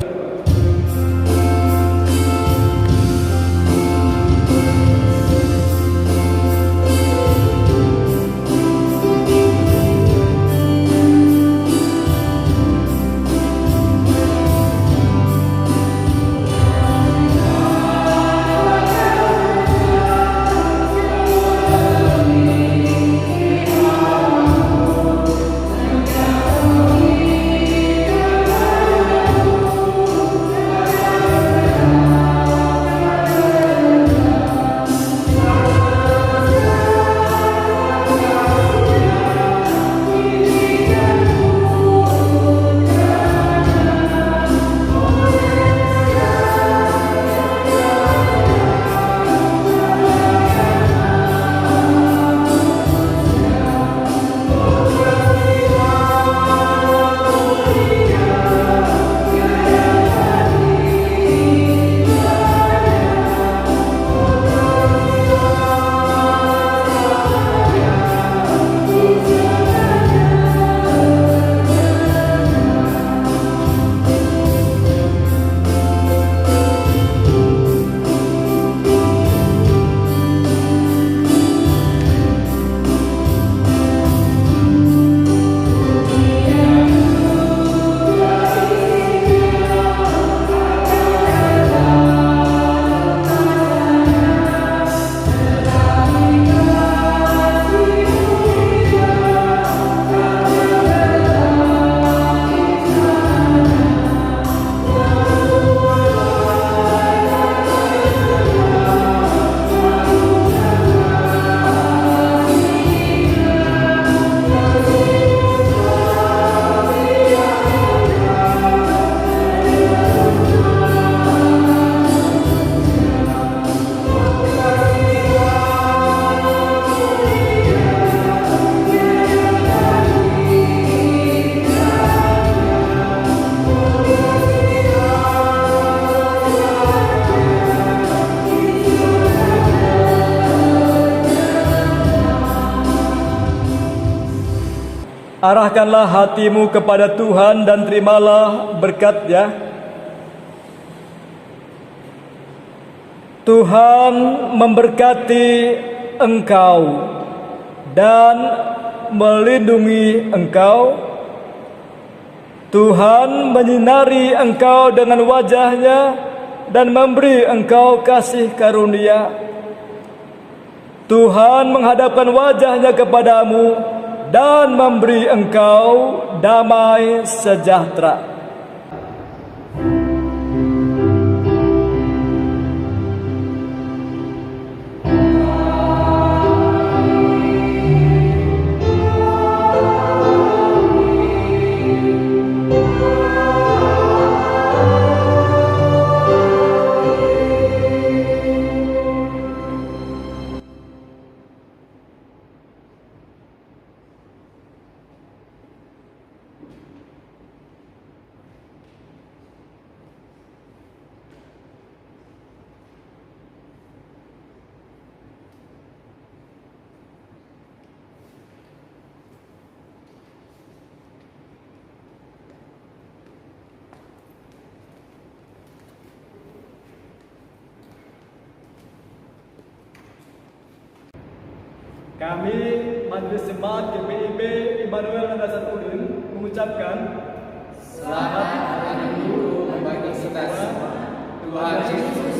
Arahkanlah hatimu kepada Tuhan dan terimalah berkat-Nya. Tuhan memberkati engkau dan melindungi engkau. Tuhan menyinari engkau dengan wajah-Nya dan memberi engkau kasih karunia. Tuhan menghadapkan wajah-Nya kepadamu dan memberi engkau damai sejahtera. Kami Majelis Jemaat GPIB Immanuel Landasan Udin mengucapkan Tuhan Yesus